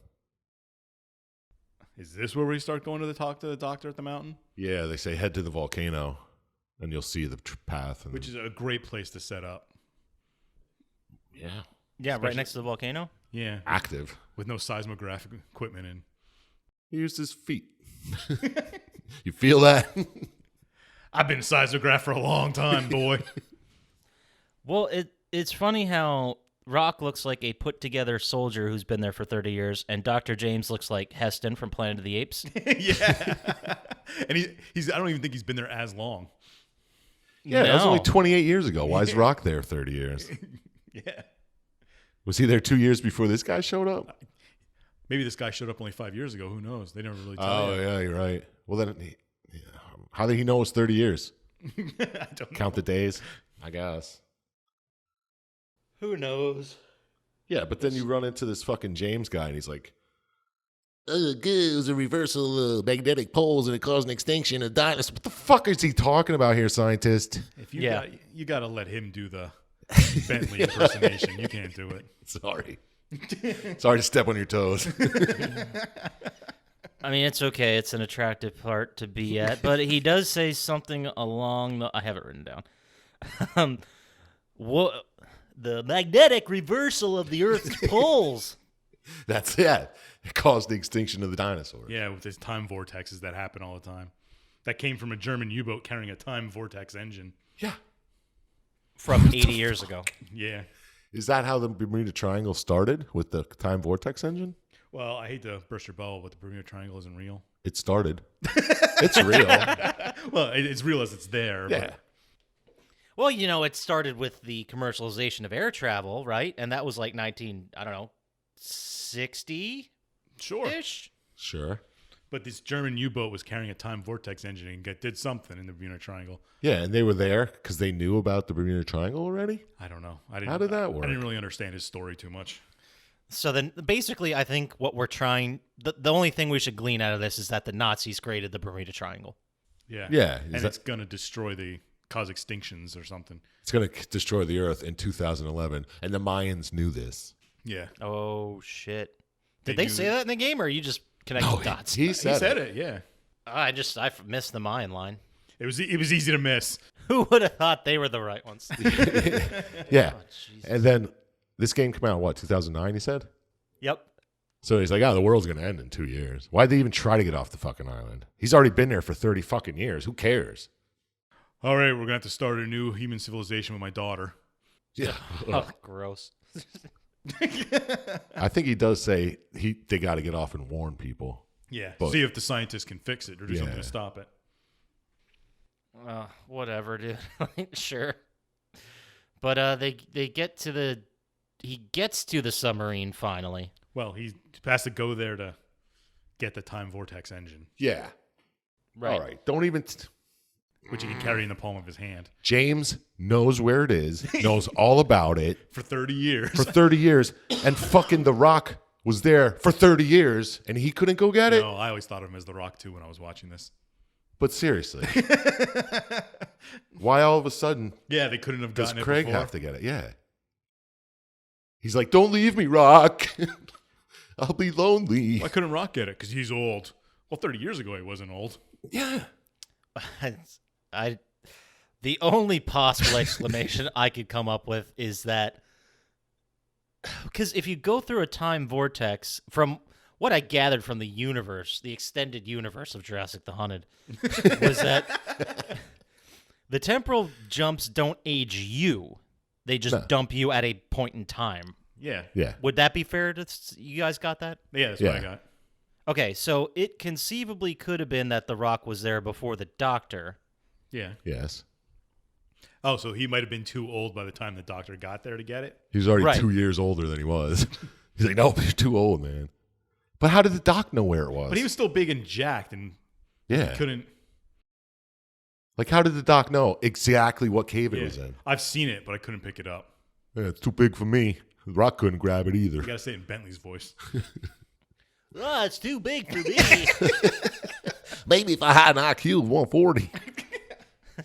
is this where we start going to talk to the doctor at the mountain? Yeah, they say head to the volcano, and you'll see the path. And Which is a great place to set up. yeah, Yeah, right Especially- next to the volcano. Yeah. active. With no seismographic equipment in. He used his feet. You feel that? I've been seismographed for a long time, boy. Well, it's funny how Rock looks like a put-together soldier who's been there for 30 years, and Dr. James looks like Heston from Planet of the Apes. Yeah. And he's I don't even think he's been there as long. Yeah, that was No. only 28 years ago. Why is Rock there 30 years? Yeah. Was he there 2 years before this guy showed up? Maybe this guy showed up only 5 years ago. Who knows? They never really tell Oh, you. yeah, you're right. Well, then, how did he know it was 30 years? I don't know. Count the days, I guess. Who knows? Yeah, but then you run into this fucking James guy, and he's like, good, it was a reversal of magnetic poles, and it caused an extinction of dinosaurs. What the fuck is he talking about here, scientist? If you you got to let him do the Bentley impersonation. You can't do it. Sorry. Sorry to step on your toes. I mean, it's okay. It's an attractive part to be at. But he does say something along the... I have it written down. The magnetic reversal of the Earth's poles. That's it. It caused the extinction of the dinosaurs. Yeah, with these time vortexes that happen all the time. That came from a German U-boat carrying a time vortex engine. Yeah. From 80 years ago. Yeah. Is that how the Bermuda Triangle started, with the time vortex engine? Well, I hate to burst your bubble, but the Bermuda Triangle isn't real. It started. It's real. Well, it's real as it's there. Yeah. But Well, you know, it started with the commercialization of air travel, right? And that was like 60-ish? sure. Sure. But this German U-boat was carrying a time vortex engine and did something in the Bermuda Triangle. Yeah, and they were there because they knew about the Bermuda Triangle already? I don't know. How did that work? I didn't really understand his story too much. So then, basically, I think what we're trying... The only thing we should glean out of this is that the Nazis created the Bermuda Triangle. Yeah. Yeah. And it's going to cause extinctions or something. It's going to destroy the Earth in 2011, and the Mayans knew this. Yeah. Oh, shit. Did They they do. say that in the game, or are you just connecting dots? He He said, said it, yeah. I missed the Mayan line. It was easy to miss. Who would have thought they were the right ones? Yeah. Oh, Jesus. And then this game came out, what, 2009, he said? Yep. So he's like, the world's going to end in 2 years. Why'd they even try to get off the fucking island? He's already been there for 30 fucking years. Who cares? All right, we're going to have to start a new human civilization with my daughter. Yeah. Oh, gross. I think he does say they got to get off and warn people. Yeah. But- See if the scientists can fix it or do something Yeah. to stop it. Whatever, dude. Sure. But he gets to the submarine finally. Well, he has to go there to get the time vortex engine, Yeah. Right. All right. Don't even... which he can carry in the palm of his hand James knows where it is, knows all about it for 30 years. for 30 years, and fucking The Rock was there for 30 years, and he couldn't go get it? No, I always thought of him as The Rock, too, when I was watching this. But seriously. Why all of a sudden Yeah, they couldn't have does gotten Craig it before. have to get it? Yeah. He's like, don't leave me, Rock. I'll be lonely. Why couldn't Rock get it? Because he's old. Well, 30 years ago, he wasn't old. Yeah. The only possible explanation I could come up with is that because if you go through a time vortex, from what I gathered from the universe, the extended universe of Jurassic the Hunted, was that the temporal jumps don't age you; they just dump you at a point in time. Yeah. Yeah. Would that be fair? You guys got that? Yeah, that's what I Yeah. got. Okay, so it conceivably could have been that The Rock was there before the Doctor. Yeah. Yes. Oh, so he might have been too old by the time the doctor got there to get it? He was already Right. 2 years older than he was. He's like, nope, you're too old, man. But how did the doc know where it was? But he was still big and jacked and yeah. couldn't... Like, how did the doc know exactly what cave it Yeah. was in? I've seen it, but I couldn't pick it up. Yeah, it's too big for me. The Rock couldn't grab it either. You got to say it in Bentley's voice. Oh, it's too big for me. Maybe if I had an IQ of 140.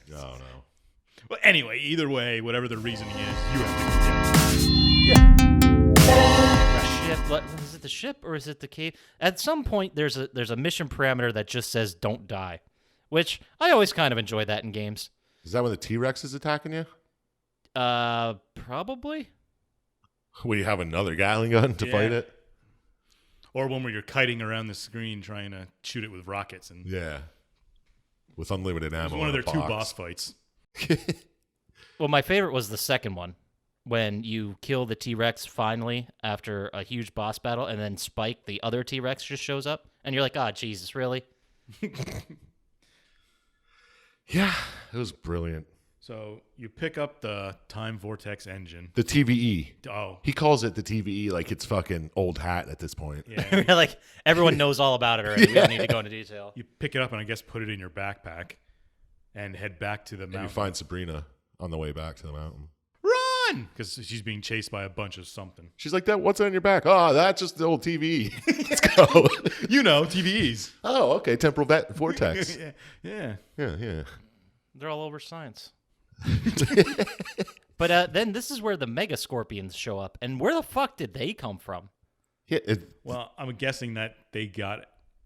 No. Well, anyway, either way, whatever the reasoning is, you have to get A ship. Is it the ship or is it the cave? At some point, there's a mission parameter that just says "Don't die," which I always kind of enjoy that in games. Is that when the T-Rex is attacking you? Probably. When you have another Gatling gun to Yeah. fight it? Or one where you're kiting around the screen trying to shoot it with rockets. And Yeah. With unlimited it ammo. was one of in their a two box. boss fights. Well, my favorite was the second one, when you kill the T-Rex finally after a huge boss battle, and then Spike, the other T-Rex, just shows up, and you're like, "Oh, Jesus, really?" Yeah, it was brilliant. So you pick up the time vortex engine. The TVE. Oh, He calls it the TVE like it's fucking old hat at this point. yeah. Like everyone knows all about it already. We don't need to go into detail. You pick it up and I guess put it in your backpack and head back to the And you mountain. find Sabrina on the way back to the mountain. Run! on? Because she's being chased by a bunch of something. She's like, "That what's on your back?" Oh, that's just the old TV. Let's go. You know, TVEs. Oh, okay. Temporal vortex. Yeah. Yeah. They're all over science. But then this is where the mega scorpions show up. And where the fuck did they come from? Yeah. Well, I'm guessing that they got,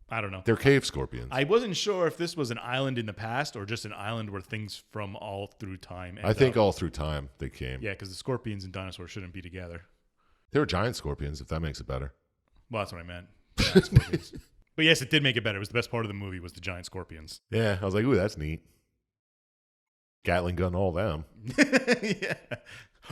I don't know. They're cave scorpions. I wasn't sure if this was an island in the past or just an island where things from all through time end I think up. all through time they came. Yeah, because the scorpions and dinosaurs shouldn't be together. They were giant scorpions, if that makes it better. Well, that's what I meant. Giant scorpions. But yes, it did make it better. It was the best part of the movie was the giant scorpions. Yeah, I was like, ooh, that's neat. Gatling gun, all them. Yeah.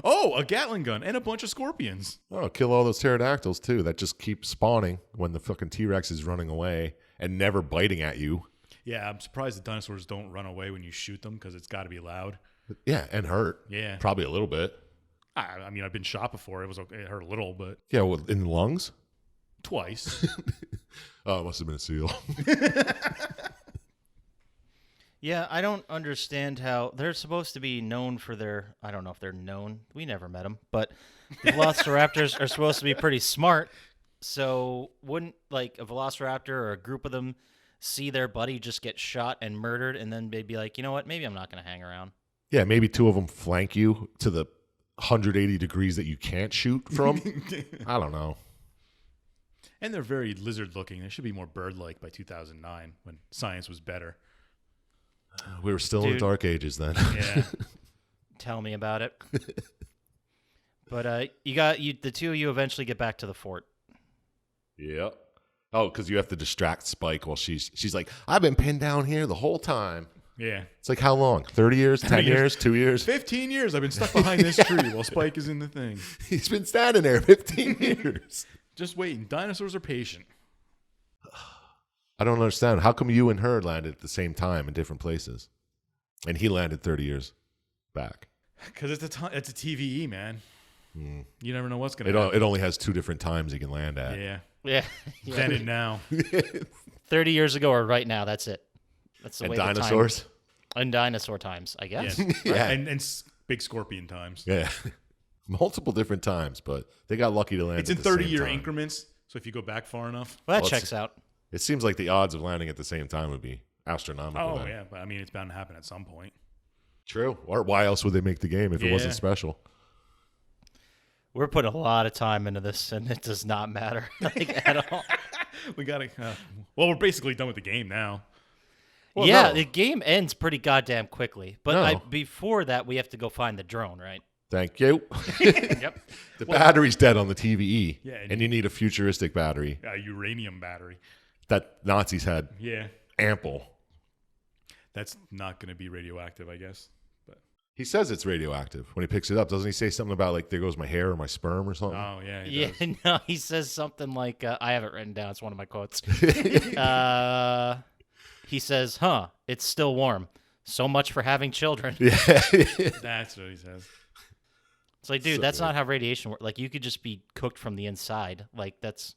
Oh, a Gatling gun and a bunch of scorpions. Oh, kill all those pterodactyls, too. That just keep spawning when the fucking T-Rex is running away and never biting at you. Yeah, I'm surprised the dinosaurs don't run away when you shoot them because it's got to be loud. Yeah, and hurt. Yeah. Probably a little bit. I mean, I've been shot before. It hurt a little, but Yeah, well, in the lungs? twice. Oh, it must have been a seal. Yeah, I don't understand how they're supposed to be known for their. I don't know if they're known. We never met them, but the velociraptors are supposed to be pretty smart. So wouldn't like a velociraptor or a group of them see their buddy just get shot and murdered, and then they'd be like, you know what? Maybe I'm not going to hang around. Yeah, maybe two of them flank you to the 180 degrees that you can't shoot from. I don't know. And they're very lizard looking. They should be more bird like by 2009 when science was better. We were still in the Dude. dark ages then. Yeah. Tell me about it. But the two of you eventually get back to the fort. Yep. Oh, because you have to distract Spike while she's like, I've been pinned down here the whole time. Yeah. It's like, how long? 30 years? 10 30 years. years? 2 years? 15 years I've been stuck behind this tree while Spike is in the thing. He's been standing there 15 years. Just waiting. Dinosaurs are patient. I don't understand. How come you and her landed at the same time in different places? And he landed 30 years back. Because it's a TVE, man. You never know what's going It, to happen. it only has two different times you can land at. Yeah. Yeah. Then and now. 30 years ago or right now, that's it. That's the And way the time- dinosaurs? and dinosaur times, I guess. Yeah. Yeah. And big scorpion times. Yeah. Multiple different times, but they got lucky to land It's at in the same 30-year time. increments. So if you go back far enough. Well, that Well, checks out. It seems like the odds of landing at the same time would be astronomical. Oh, then. yeah. But I mean, it's bound to happen at some point. True. Or why else would they make the game if it wasn't Yeah. special? We're putting a lot of time into this, and it does not matter like, at all. We got to. Well, we're basically done with the game now. Well, yeah, no. the game ends pretty goddamn quickly. But No. before that, we have to go find the drone, right? Thank you. Yep. The battery's dead on the TVE. Yeah, and you need a futuristic battery A uranium battery. that Nazis had Yeah. ample. That's not going to be radioactive, I guess. But He says it's radioactive when he picks it up. Doesn't he say something about, like, there goes my hair or my sperm or something? oh yeah, he Yeah, does. no, he says something like, I have it written down. It's one of my quotes. He says, it's still warm. So much for having children. Yeah. That's what he says. It's like, dude, So that's good. not how radiation works. Like, you could just be cooked from the inside. Like, it's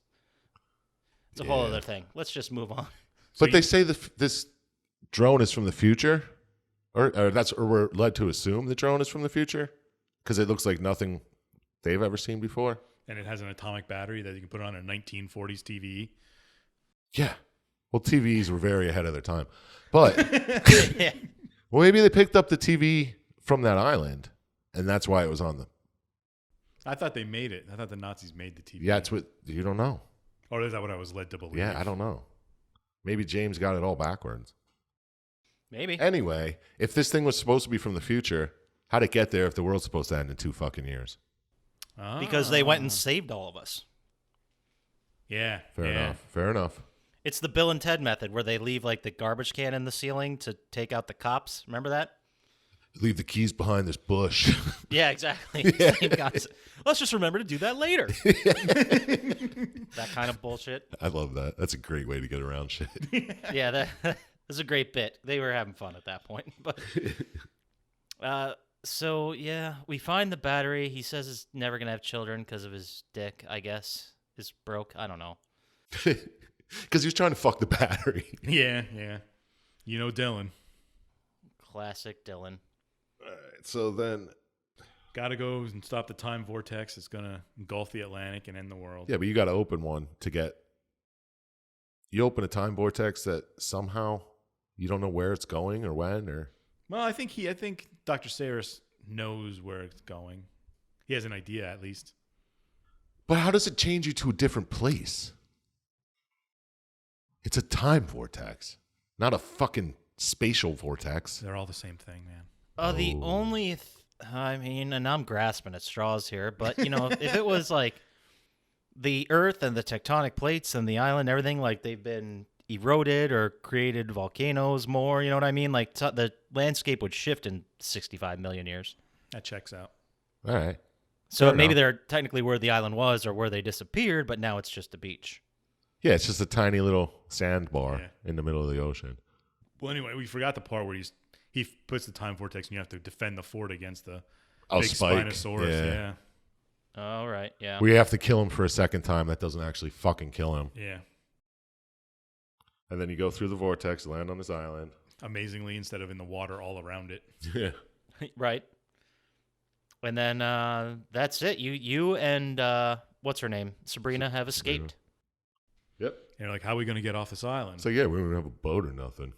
a whole Yeah. other thing. Let's just move on. But they say this drone is from the future, or we're led to assume the drone is from the future because it looks like nothing they've ever seen before. And it has an atomic battery that you can put on a 1940s TV. Yeah. Well, TVs were very ahead of their time, but Yeah. well, maybe they picked up the TV from that island, and that's why it was on the. I thought they made it. I thought the Nazis made the TV. Yeah, it's what you don't know. Or is that what I was led to believe? Yeah, I don't know. Maybe James got it all backwards. Maybe. Anyway, if this thing was supposed to be from the future, how'd it get there if the world's supposed to end in 2 fucking years? Because they went and saved all of us. Yeah. Fair yeah. enough. Fair enough. It's the Bill and Ted method where they leave, like, the garbage can in the ceiling to take out the cops. Remember that? Leave the keys behind this bush. Yeah, exactly. Same concept. Let's just remember to do that later. That kind of bullshit. I love that. That's a great way to get around shit. Yeah, that was a great bit. They were having fun at that point. But so yeah, we find the battery. He says he's never gonna have children because of his dick. I guess is broke. I don't know. Because he was trying to fuck the battery. Yeah. Yeah. You know Dylan. Classic Dylan. All right, so then Gotta go and stop the time vortex. It's gonna engulf the Atlantic and end the world. Yeah, but you got to open one to get. You open a time vortex that somehow you don't know where it's going or when or. Well, I think Dr. Sayers knows where it's going. He has an idea, at least. But how does it change you to a different place? It's a time vortex, not a fucking spatial vortex. They're all the same thing, man. The only, I mean, and I'm grasping at straws here, but, you know, if it was like the Earth and the tectonic plates and the island, everything, like they've been eroded or created volcanoes more, you know what I mean? Like the landscape would shift in 65 million years. That checks out. All right. So Fair maybe enough. they're technically where the island was or where they disappeared, but now it's just a beach. Yeah, it's just a tiny little sandbar Yeah. in the middle of the ocean. Well, anyway, we forgot the part where he puts the time vortex and you have to defend the fort against the Oh, big Spike. Spinosaurus. Yeah. All right, yeah. We have to kill him for a second time. That doesn't actually fucking kill him. Yeah. And then you go through the vortex, land on this island. Amazingly, instead of in the water all around it. Yeah. Right. And then that's it. You and what's her name? Sabrina have escaped. Yep. And you're like, how are we going to get off this island? So yeah, we don't have a boat or nothing.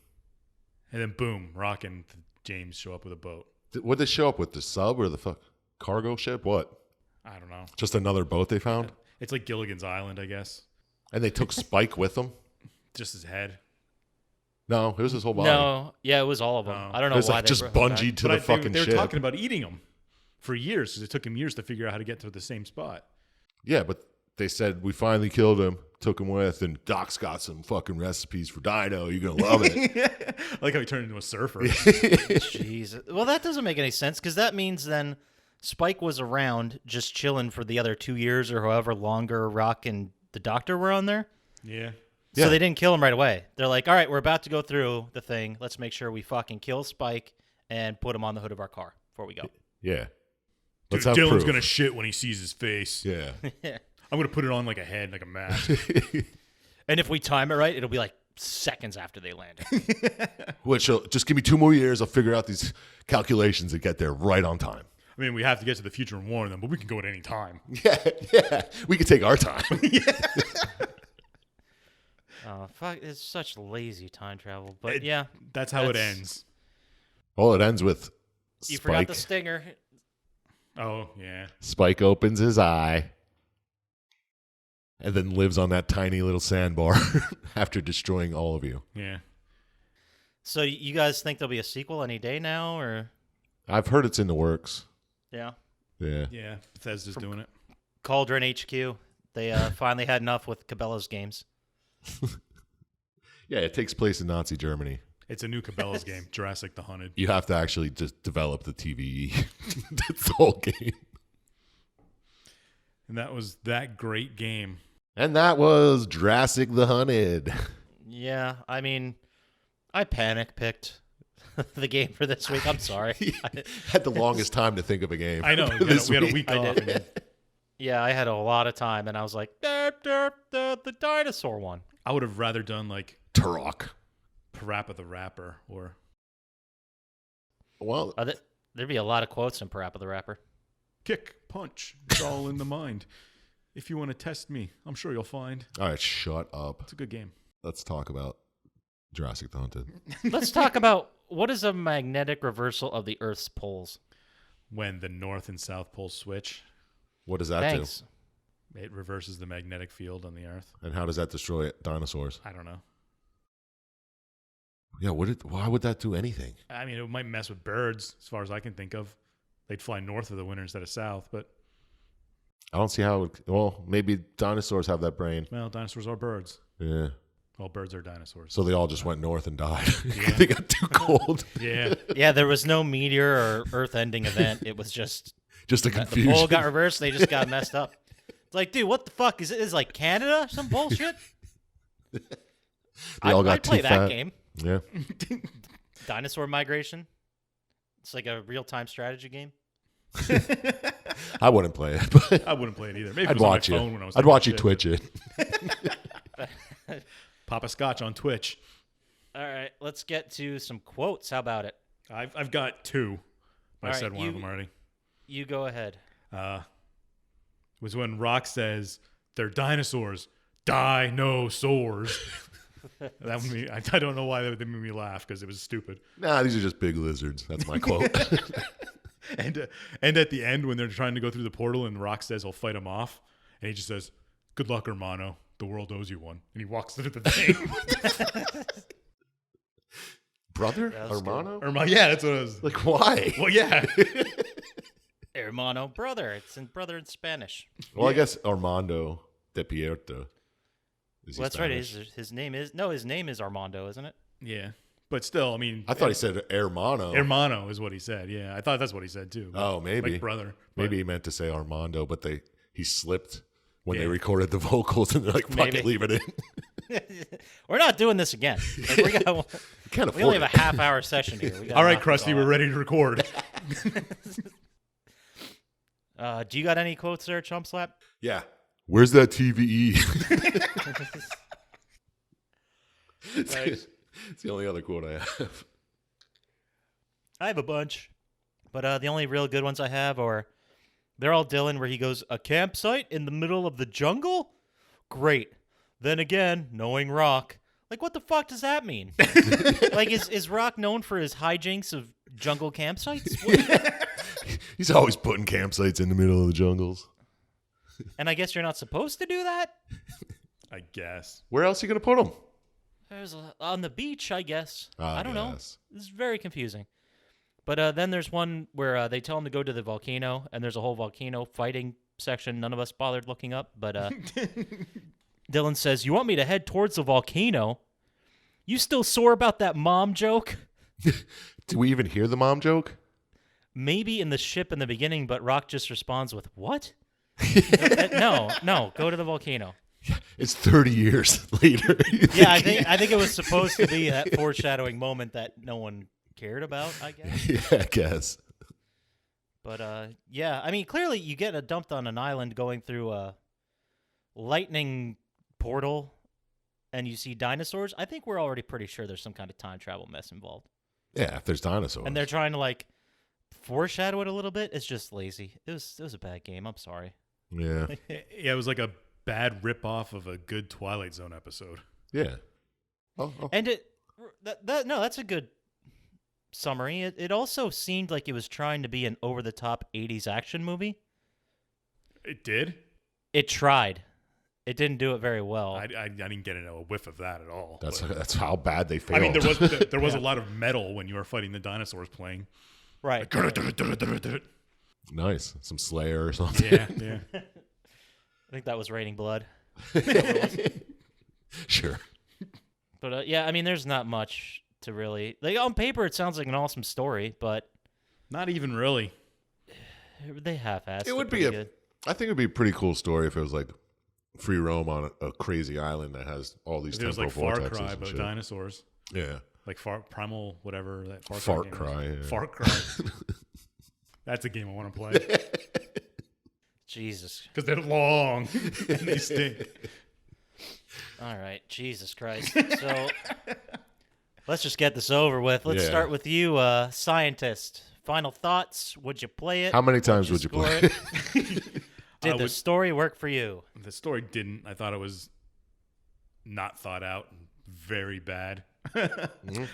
And then boom, Rock and James show up with a boat. Would they show up with the sub or the cargo ship? What? I don't know. Just another boat they found? It's like Gilligan's Island, I guess. And they took Spike with them? Just his head. No, it was his whole body. No, yeah, it was all of them. Oh. I don't It know was why like they just brought him back. bungeed to But the fucking they were ship. talking about eating him for years because it took him years to figure out how to get to the same spot. Yeah, but they said we finally killed him, took him with, and Doc's got some fucking recipes for Dino. You're gonna love it. I like how he turned into a surfer. Jeez. Well, that doesn't make any sense because that means then Spike was around just chilling for the other 2 years or however longer Rock and the Doctor were on there. Yeah. So Yeah. they didn't kill him right away. They're like, all right, we're about to go through the thing. Let's make sure we fucking kill Spike and put him on the hood of our car before we go. Yeah. Dude, Let's have Dylan's proof. going to shit when he sees his face. Yeah. I'm going to put it on like a head, like a mask. And if we time it right, it'll be like seconds after they land. Which just give me 2 more years. I'll figure out these calculations and get there right on time. I mean, we have to get to the future and warn them, but we can go at any time. Yeah. We can take our time. Oh, fuck. It's such lazy time travel. But yeah. That's how it ends. Well, it ends with You forgot Spike. the stinger. Oh, yeah. Spike opens his eye and then lives on that tiny little sandbar after destroying all of you. Yeah. So you guys think there'll be a sequel any day now, or? I've heard it's in the works. Yeah. Yeah. Yeah. Bethesda's doing it. Cauldron HQ. They finally had enough with Cabela's games. Yeah, it takes place in Nazi Germany. It's a new Cabela's game, Jurassic the Hunted. You have to actually just develop the TVE. That's the whole game. And that was that great game. And that was Jurassic the Hunted. Yeah, I mean, I panic picked the game for this week. I'm sorry. Had the longest time to think of a game. I know. this We had a week. week I off. did. and Yeah, I had a lot of time, and I was like, the dinosaur one. I would have rather done like Turok. Parappa the Rapper or Well, There'd be a lot of quotes in Parappa the Rapper. kick, punch. It's all in the mind. If you want to test me, I'm sure you'll find. all right, shut up. It's a good game. Let's talk about Jurassic the Hunted. Let's talk about what is a magnetic reversal of the Earth's poles. When the North and South poles switch, What does that Thanks. it reverses the magnetic field on the Earth. do? And how does that destroy dinosaurs? I don't know. Yeah, why would that do anything? I mean, it might mess with birds, as far as I can think of. They'd fly north of the winter instead of south, but, I don't see how well, maybe dinosaurs have that brain. well, dinosaurs are birds. Yeah. Well, birds are dinosaurs. So they all just went north and died. Yeah. They got too cold. Yeah. Yeah, there was no meteor or Earth-ending event. It was just Just a the confusion. pole got reversed. They just got messed up. It's like, dude, what the fuck is it? Is like Canada some bullshit? They all got I'd play too that fat. game. Yeah. Dinosaur migration. It's like a real-time strategy game. I wouldn't play it, but I wouldn't play it either. Maybe it I'd was on my watch you. phone when I was I'd taking watch you shit. twitch it. Poppascotch on Twitch. All right, let's get to some quotes. How about it? I've got two. I All said right, one of you- them already. You go ahead. Was when Rock says they're dinosaurs, dinosaurs. That made me, I don't know why they made me laugh because it was stupid. Nah, these are just big lizards. That's my quote. And at the end when they're trying to go through the portal and Rock says he'll fight him off, and he just says, "Good luck, hermano. The world owes you one." And he walks through the thing. Brother? Hermano? Yeah, that's what it was. Like, why? Well, yeah. Hermano, brother. It's in brother in Spanish. Well, I guess Armando de Pierto. Well, that's right. His name is Armando, isn't it? Yeah. But still, I mean, I thought he said hermano. hermano is what he said. Yeah, I thought that's what he said too. Oh, maybe. Like brother. Maybe he meant to say Armando, but he slipped when they recorded the vocals, and they're like, "Fuck it, leave it in." We're not doing this again. Like, we only have a half-hour session here. All right, Krusty, we're ready to record. Do you got any quotes there, Chump Slap? Yeah. Where's that TVE? It's the only other quote I have. I have a bunch, but the only real good ones I have are, they're all Dylan, where he goes, "A campsite in the middle of the jungle? Great. Then again, knowing Rock." Like, what the fuck does that mean? Like, is Rock known for his hijinks of jungle campsites? He's always putting campsites in the middle of the jungles. And I guess you're not supposed to do that? I guess. Where else are you going to put them? On the beach, I guess. I don't know. Yes. This is very confusing. But then there's one where they tell him to go to the volcano, and there's a whole volcano fighting section. None of us bothered looking up, but Dylan says, "You want me to head towards the volcano? You still sore about that mom joke?" Do we even hear the mom joke? Maybe in the ship in the beginning, but Rock just responds with, "What?" No, go to the volcano. It's 30 years later. Yeah, I think it was supposed to be that foreshadowing moment that no one cared about, I guess. Yeah, I guess. But yeah, I mean, clearly you get dumped on an island going through a lightning portal and you see dinosaurs. I think we're already pretty sure there's some kind of time travel mess involved. Yeah, if there's dinosaurs. And they're trying to like foreshadow it a little bit. It's just lazy. It was a bad game. I'm sorry. Yeah. Yeah, it was like a bad rip-off of a good Twilight Zone episode. Yeah. Oh. And that's a good summary. It also seemed like it was trying to be an over-the-top 80s action movie. It did? It tried. It didn't do it very well. I didn't get a whiff of that at all. That's how bad they failed. I mean, there was a lot of metal when you were fighting the dinosaurs playing. Right. Like, nice. Some Slayer or something. Yeah. I think that was Raining Blood. Sure. But yeah, I mean, there's not much to really like. On paper, it sounds like an awesome story, but not even really. They half-assed. It would be good. I think it would be a pretty cool story if it was like free roam on a crazy island that has all these temporal like Far vortexes Cry, and but shit. Dinosaurs. Yeah. Like Primal, whatever that Fart Cry. Yeah. Fart Cry. That's a game I want to play. Jesus. Because they're long and they stink. All right. Jesus Christ. So let's just get this over with. Let's start with you, Syintist. Final thoughts. Would you play it? How many times would you play it? Did the story work for you? The story didn't. I thought it was not thought out. Very bad. Mm-hmm.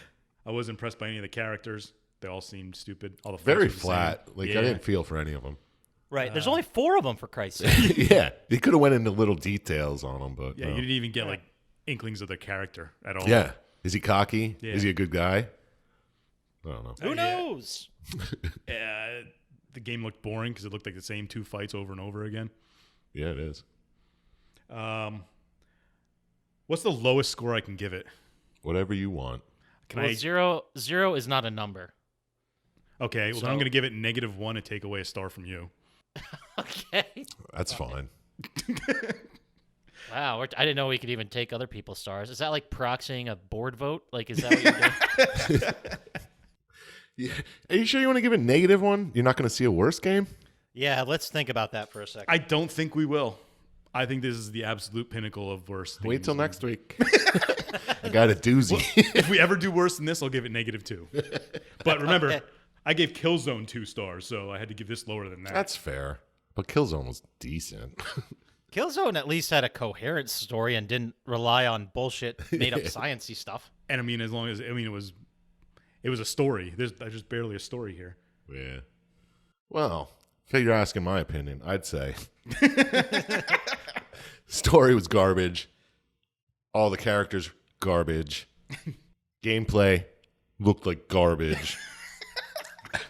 I was impressed by any of the characters. They all seemed stupid. All the very flat. Like I didn't feel for any of them. Right. There's only 4 of them, for Christ's sake. Yeah. They could have went into little details on them, but yeah, you didn't even get like inklings of their character at all. Yeah. Is he cocky? Yeah. Is he a good guy? I don't know. Who knows? The game looked boring because it looked like the same 2 fights over and over again. Yeah, it is. What's the lowest score I can give it? Whatever you want. Zero is not a number. Okay, well, then I'm going to give it -1 and take away a star from you. Okay. That's fine. Wow, I didn't know we could even take other people's stars. Is that like proxying a board vote? Like, is that what you're doing? Yeah. Are you sure you want to give it -1? You're not going to see a worse game? Yeah, let's think about that for a second. I don't think we will. I think this is the absolute pinnacle of worst. Wait till next week. I got a doozy. If we ever do worse than this, I'll give it -2. But remember, I gave Killzone 2 stars, so I had to give this lower than that. That's fair. But Killzone was decent. Killzone at least had a coherent story and didn't rely on bullshit made up sciencey stuff. And I mean, it was a story. There's just barely a story here. Yeah. Well, if you're asking my opinion, I'd say story was garbage. All the characters, garbage. Gameplay looked like garbage. I'll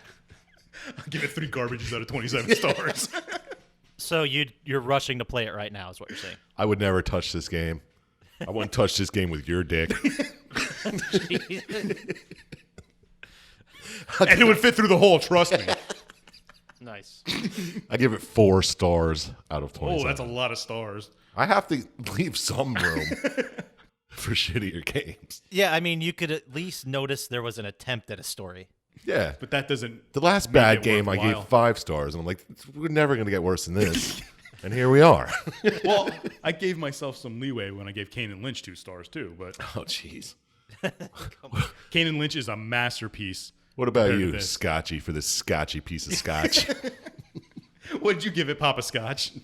give it 3 garbages out of 27 stars. So you're rushing to play it right now is what you're saying. I would never touch this game. I wouldn't touch this game with your dick. And it would fit through the hole, trust me. Nice. I give it 4 stars out of 27. Oh, that's a lot of stars. I have to leave some room for shittier games. Yeah, I mean, you could at least notice there was an attempt at a story. Yeah. But that doesn't... The last make bad it game I worthwhile. gave 5 stars, and I'm like, we're never going to get worse than this. And here we are. Well, I gave myself some leeway when I gave Kane and Lynch 2 stars, too. But Oh, jeez. Kane and Lynch is a masterpiece. What about compared to you, this. Scotchy, for this scotchy piece of scotch? What did you give it, Poppascotch?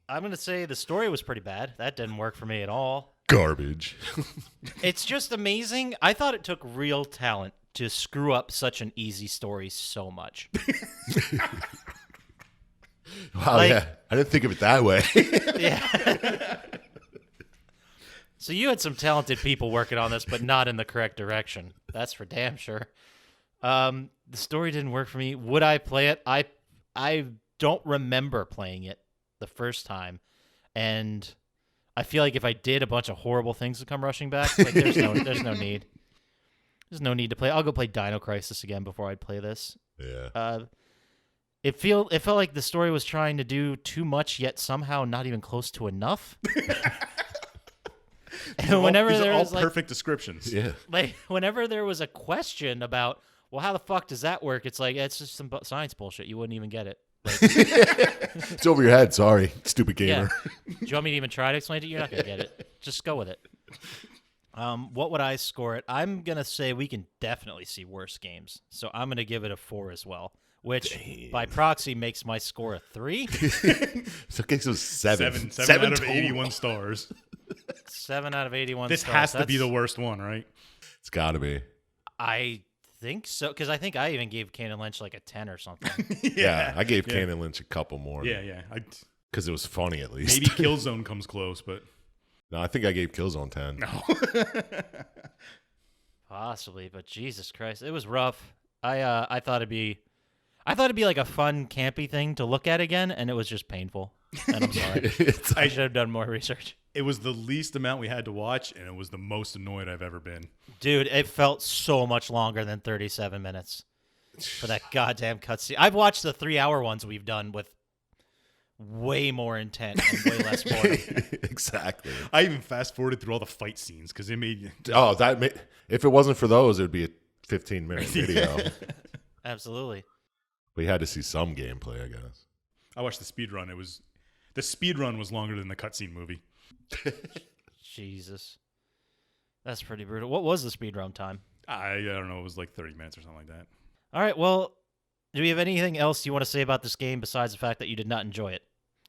I'm going to say the story was pretty bad. That didn't work for me at all. Garbage. It's just amazing. I thought it took real talent to screw up such an easy story so much. Wow, Like- yeah. I didn't think of it that way. Yeah. So you had some talented people working on this, but not in the correct direction. That's for damn sure. The story didn't work for me. Would I play it? I don't remember playing it the first time, and I feel like if I did, a bunch of horrible things would come rushing back. Like there's no need. There's no need to play. I'll go play Dino Crisis again before I'd play this. Yeah. It felt like the story was trying to do too much, yet somehow not even close to enough. And whenever These there are all was perfect descriptions. Yeah. like whenever there was a question about, well, how the fuck does that work? It's like it's just some science bullshit. You wouldn't even get it. Like, It's over your head. Sorry, stupid yeah. gamer. Do you want me to even try to explain it to you? You're not gonna get it. Just go with it. What would I score it? I'm gonna say we can definitely see worse games, so I'm gonna give it a 4 as well, which by proxy makes my score a 3. So, okay, so 7. 7 out of total. 81 stars. 7 out of 81. This stars. has to be That's- the worst one, right? It's got to be. I think so, because I think I even gave Kane and Lynch like a 10 or something. Yeah, I gave Kane and Lynch a couple more. Yeah. Because it was funny at least. Maybe Killzone comes close, but No, I think I gave Killzone 10. no. Possibly, but Jesus Christ, it was rough. I thought it'd be like a fun campy thing to look at again, and it was just painful. And I'm sorry. I should have done more research. It was the least amount we had to watch, and it was the most annoyed I've ever been. Dude, it felt so much longer than 37 minutes for that goddamn cutscene. I've watched the 3-hour ones we've done with way more intent and way less boredom. Exactly. I even fast forwarded through all the fight scenes because it made Oh, if it wasn't for those, it would be a 15-minute video. Absolutely. We had to see some gameplay, I guess. I watched the speed run. The speed run was longer than the cutscene movie. Jesus. That's pretty brutal. What was the speedrun time? I don't know. It was like 30 minutes or something like that. All right, well, do we have anything else you want to say about this game besides the fact that you did not enjoy it?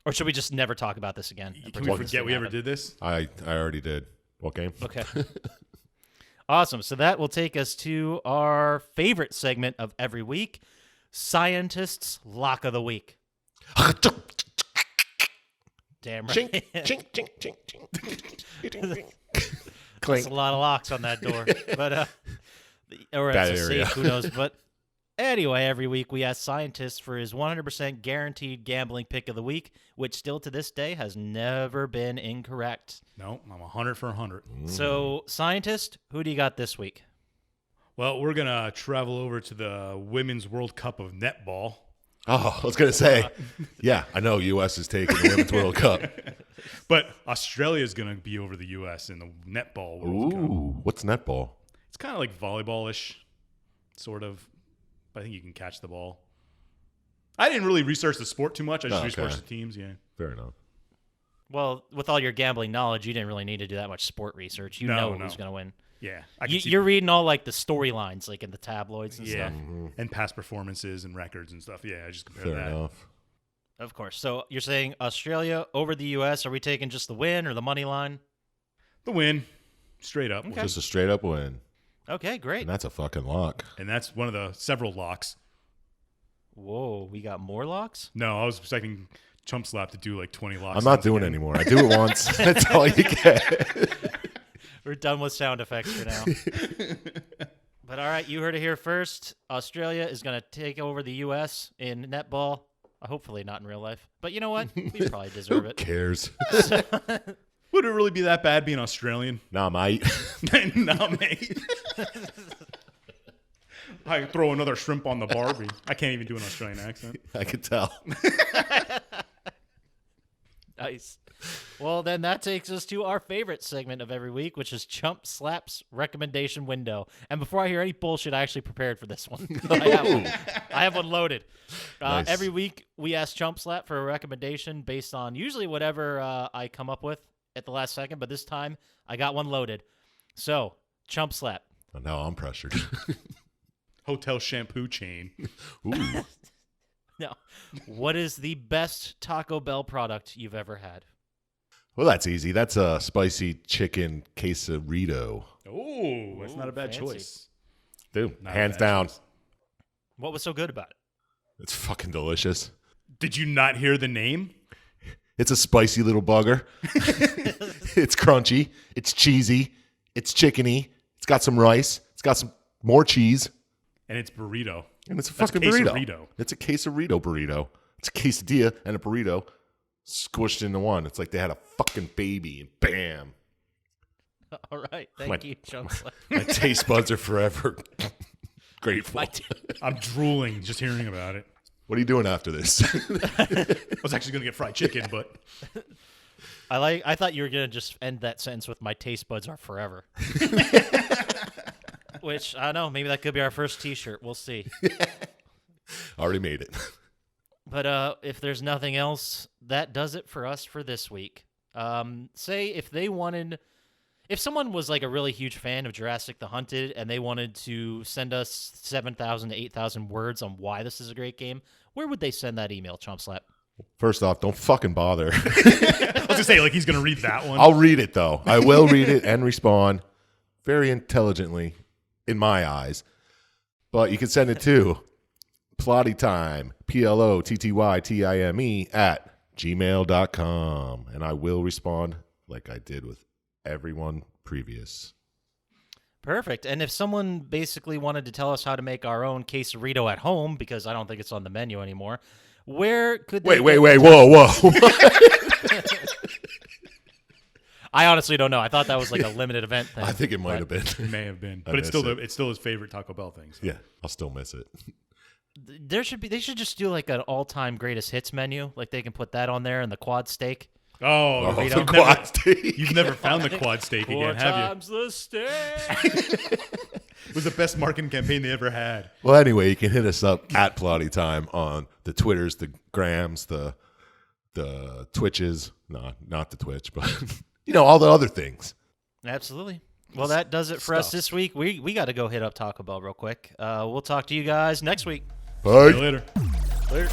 Or should we just never talk about this again? and Can pretend we this forget didn't we ever happen? did this? I already did. What game? Okay. Awesome. So that will take us to our favorite segment of every week, Syintist's Lock of the Week. Damn right. Chink, chink, chink, chink, chink. There's Clink. a lot of locks on that door. But or That it's a area. safe, who knows. But anyway, every week we ask Syintist for his 100% guaranteed gambling pick of the week, which still to this day has never been incorrect. No, I'm 100 for 100. So, Syintist, who do you got this week? Well, we're going to travel over to the Women's World Cup of Netball. Oh, I was going to say, yeah, I know U.S. is taking the Women's World Cup. But Australia is going to be over the U.S. in the Netball World Cup. Ooh, what's netball? It's kind of like volleyball-ish, sort of. But I think you can catch the ball. I didn't really research the sport too much. I just Oh, researched okay. the teams, yeah. Fair enough. Well, with all your gambling knowledge, you didn't really need to do that much sport research. You No, know no. who's going to win. Yeah, I can see You're reading all like the storylines, like in the tabloids and stuff. and past performances and records and stuff. Yeah, I just compare Fair that. enough. Of course. So you're saying Australia over the U.S. Are we taking just the win or the money line? The win, straight up. Okay. Just a straight up win. Okay, great. And that's a fucking lock. And that's one of the several locks. Whoa, we got more locks? No, I was expecting Chump Slap to do like 20 locks. I'm not doing it anymore. I do it once. That's all you get. We're done with sound effects for now. But all right, you heard it here first. Australia is going to take over the U.S. in netball. Hopefully not in real life. But you know what? We probably deserve Who it. cares? Would it really be that bad being Australian? Nah, mate. No, mate. I throw another shrimp on the Barbie. I can't even do an Australian accent. I could tell. Nice. Well, then that takes us to our favorite segment of every week, which is Chump Slap's recommendation window. And before I hear any bullshit, I actually prepared for this one. I have one loaded. Nice. Every week, we ask Chump Slap for a recommendation based on usually whatever I come up with at the last second. But this time, I got one loaded. So, Chump Slap. Oh, now I'm pressured. Hotel shampoo chain. Ooh. No. What is the best Taco Bell product you've ever had? Well, that's easy. That's a spicy chicken quesarito. Oh, that's not a bad fancy. choice. Dude, Not a hands bad down. choice. What was so good about it? It's fucking delicious. Did you not hear the name? It's a spicy little bugger. It's crunchy. It's cheesy. It's chickeny. It's got some rice. It's got some more cheese. And it's burrito. And it's a That's fucking burrito. quesarito. It's a quesarito burrito. It's a quesadilla and a burrito squished into one. It's like they had a fucking baby and bam. All right. Thank you, Chump Slap. My taste buds are forever grateful. I'm drooling just hearing about it. What are you doing after this? I was actually going to get fried chicken, but I thought you were gonna just end that sentence with "my taste buds are forever," which I don't know. Maybe that could be our first T-shirt. We'll see. Already made it. But if there's nothing else, that does it for us for this week. Say if someone was like a really huge fan of Jurassic the Hunted and they wanted to send us 7,000 to 8,000 words on why this is a great game, where would they send that email, Chump Slap? First off, don't fucking bother. I was going to say, like, he's going to read that one. I'll read it, though. I will read it and respond very intelligently in my eyes. But you can send it to plottytime, PLOTTYTIME @gmail.com. And I will respond like I did with everyone previous. Perfect. And if someone basically wanted to tell us how to make our own quesarito at home, because I don't think it's on the menu anymore, where could they Wait, whoa. I honestly don't know. I thought that was like a limited event thing. I think it might have been. It may have been, but I it's still miss it. it's still his favorite Taco Bell thing. So. Yeah, I'll still miss it. They should just do like an all-time greatest hits menu. Like they can put that on there and the quad steak. Oh, Oh, you've the never- quad steak. You've never found the quad steak again, have you? Times the steak. It was the best marketing campaign they ever had. Well, anyway, you can hit us up at Plotty Time on the Twitters, the Grams, the Twitches. No, not the Twitch, but all the other things. Absolutely. Well, that does it for us Stuff. this week. We got to go hit up Taco Bell real quick. We'll talk to you guys next week. Bye. See you later. Later.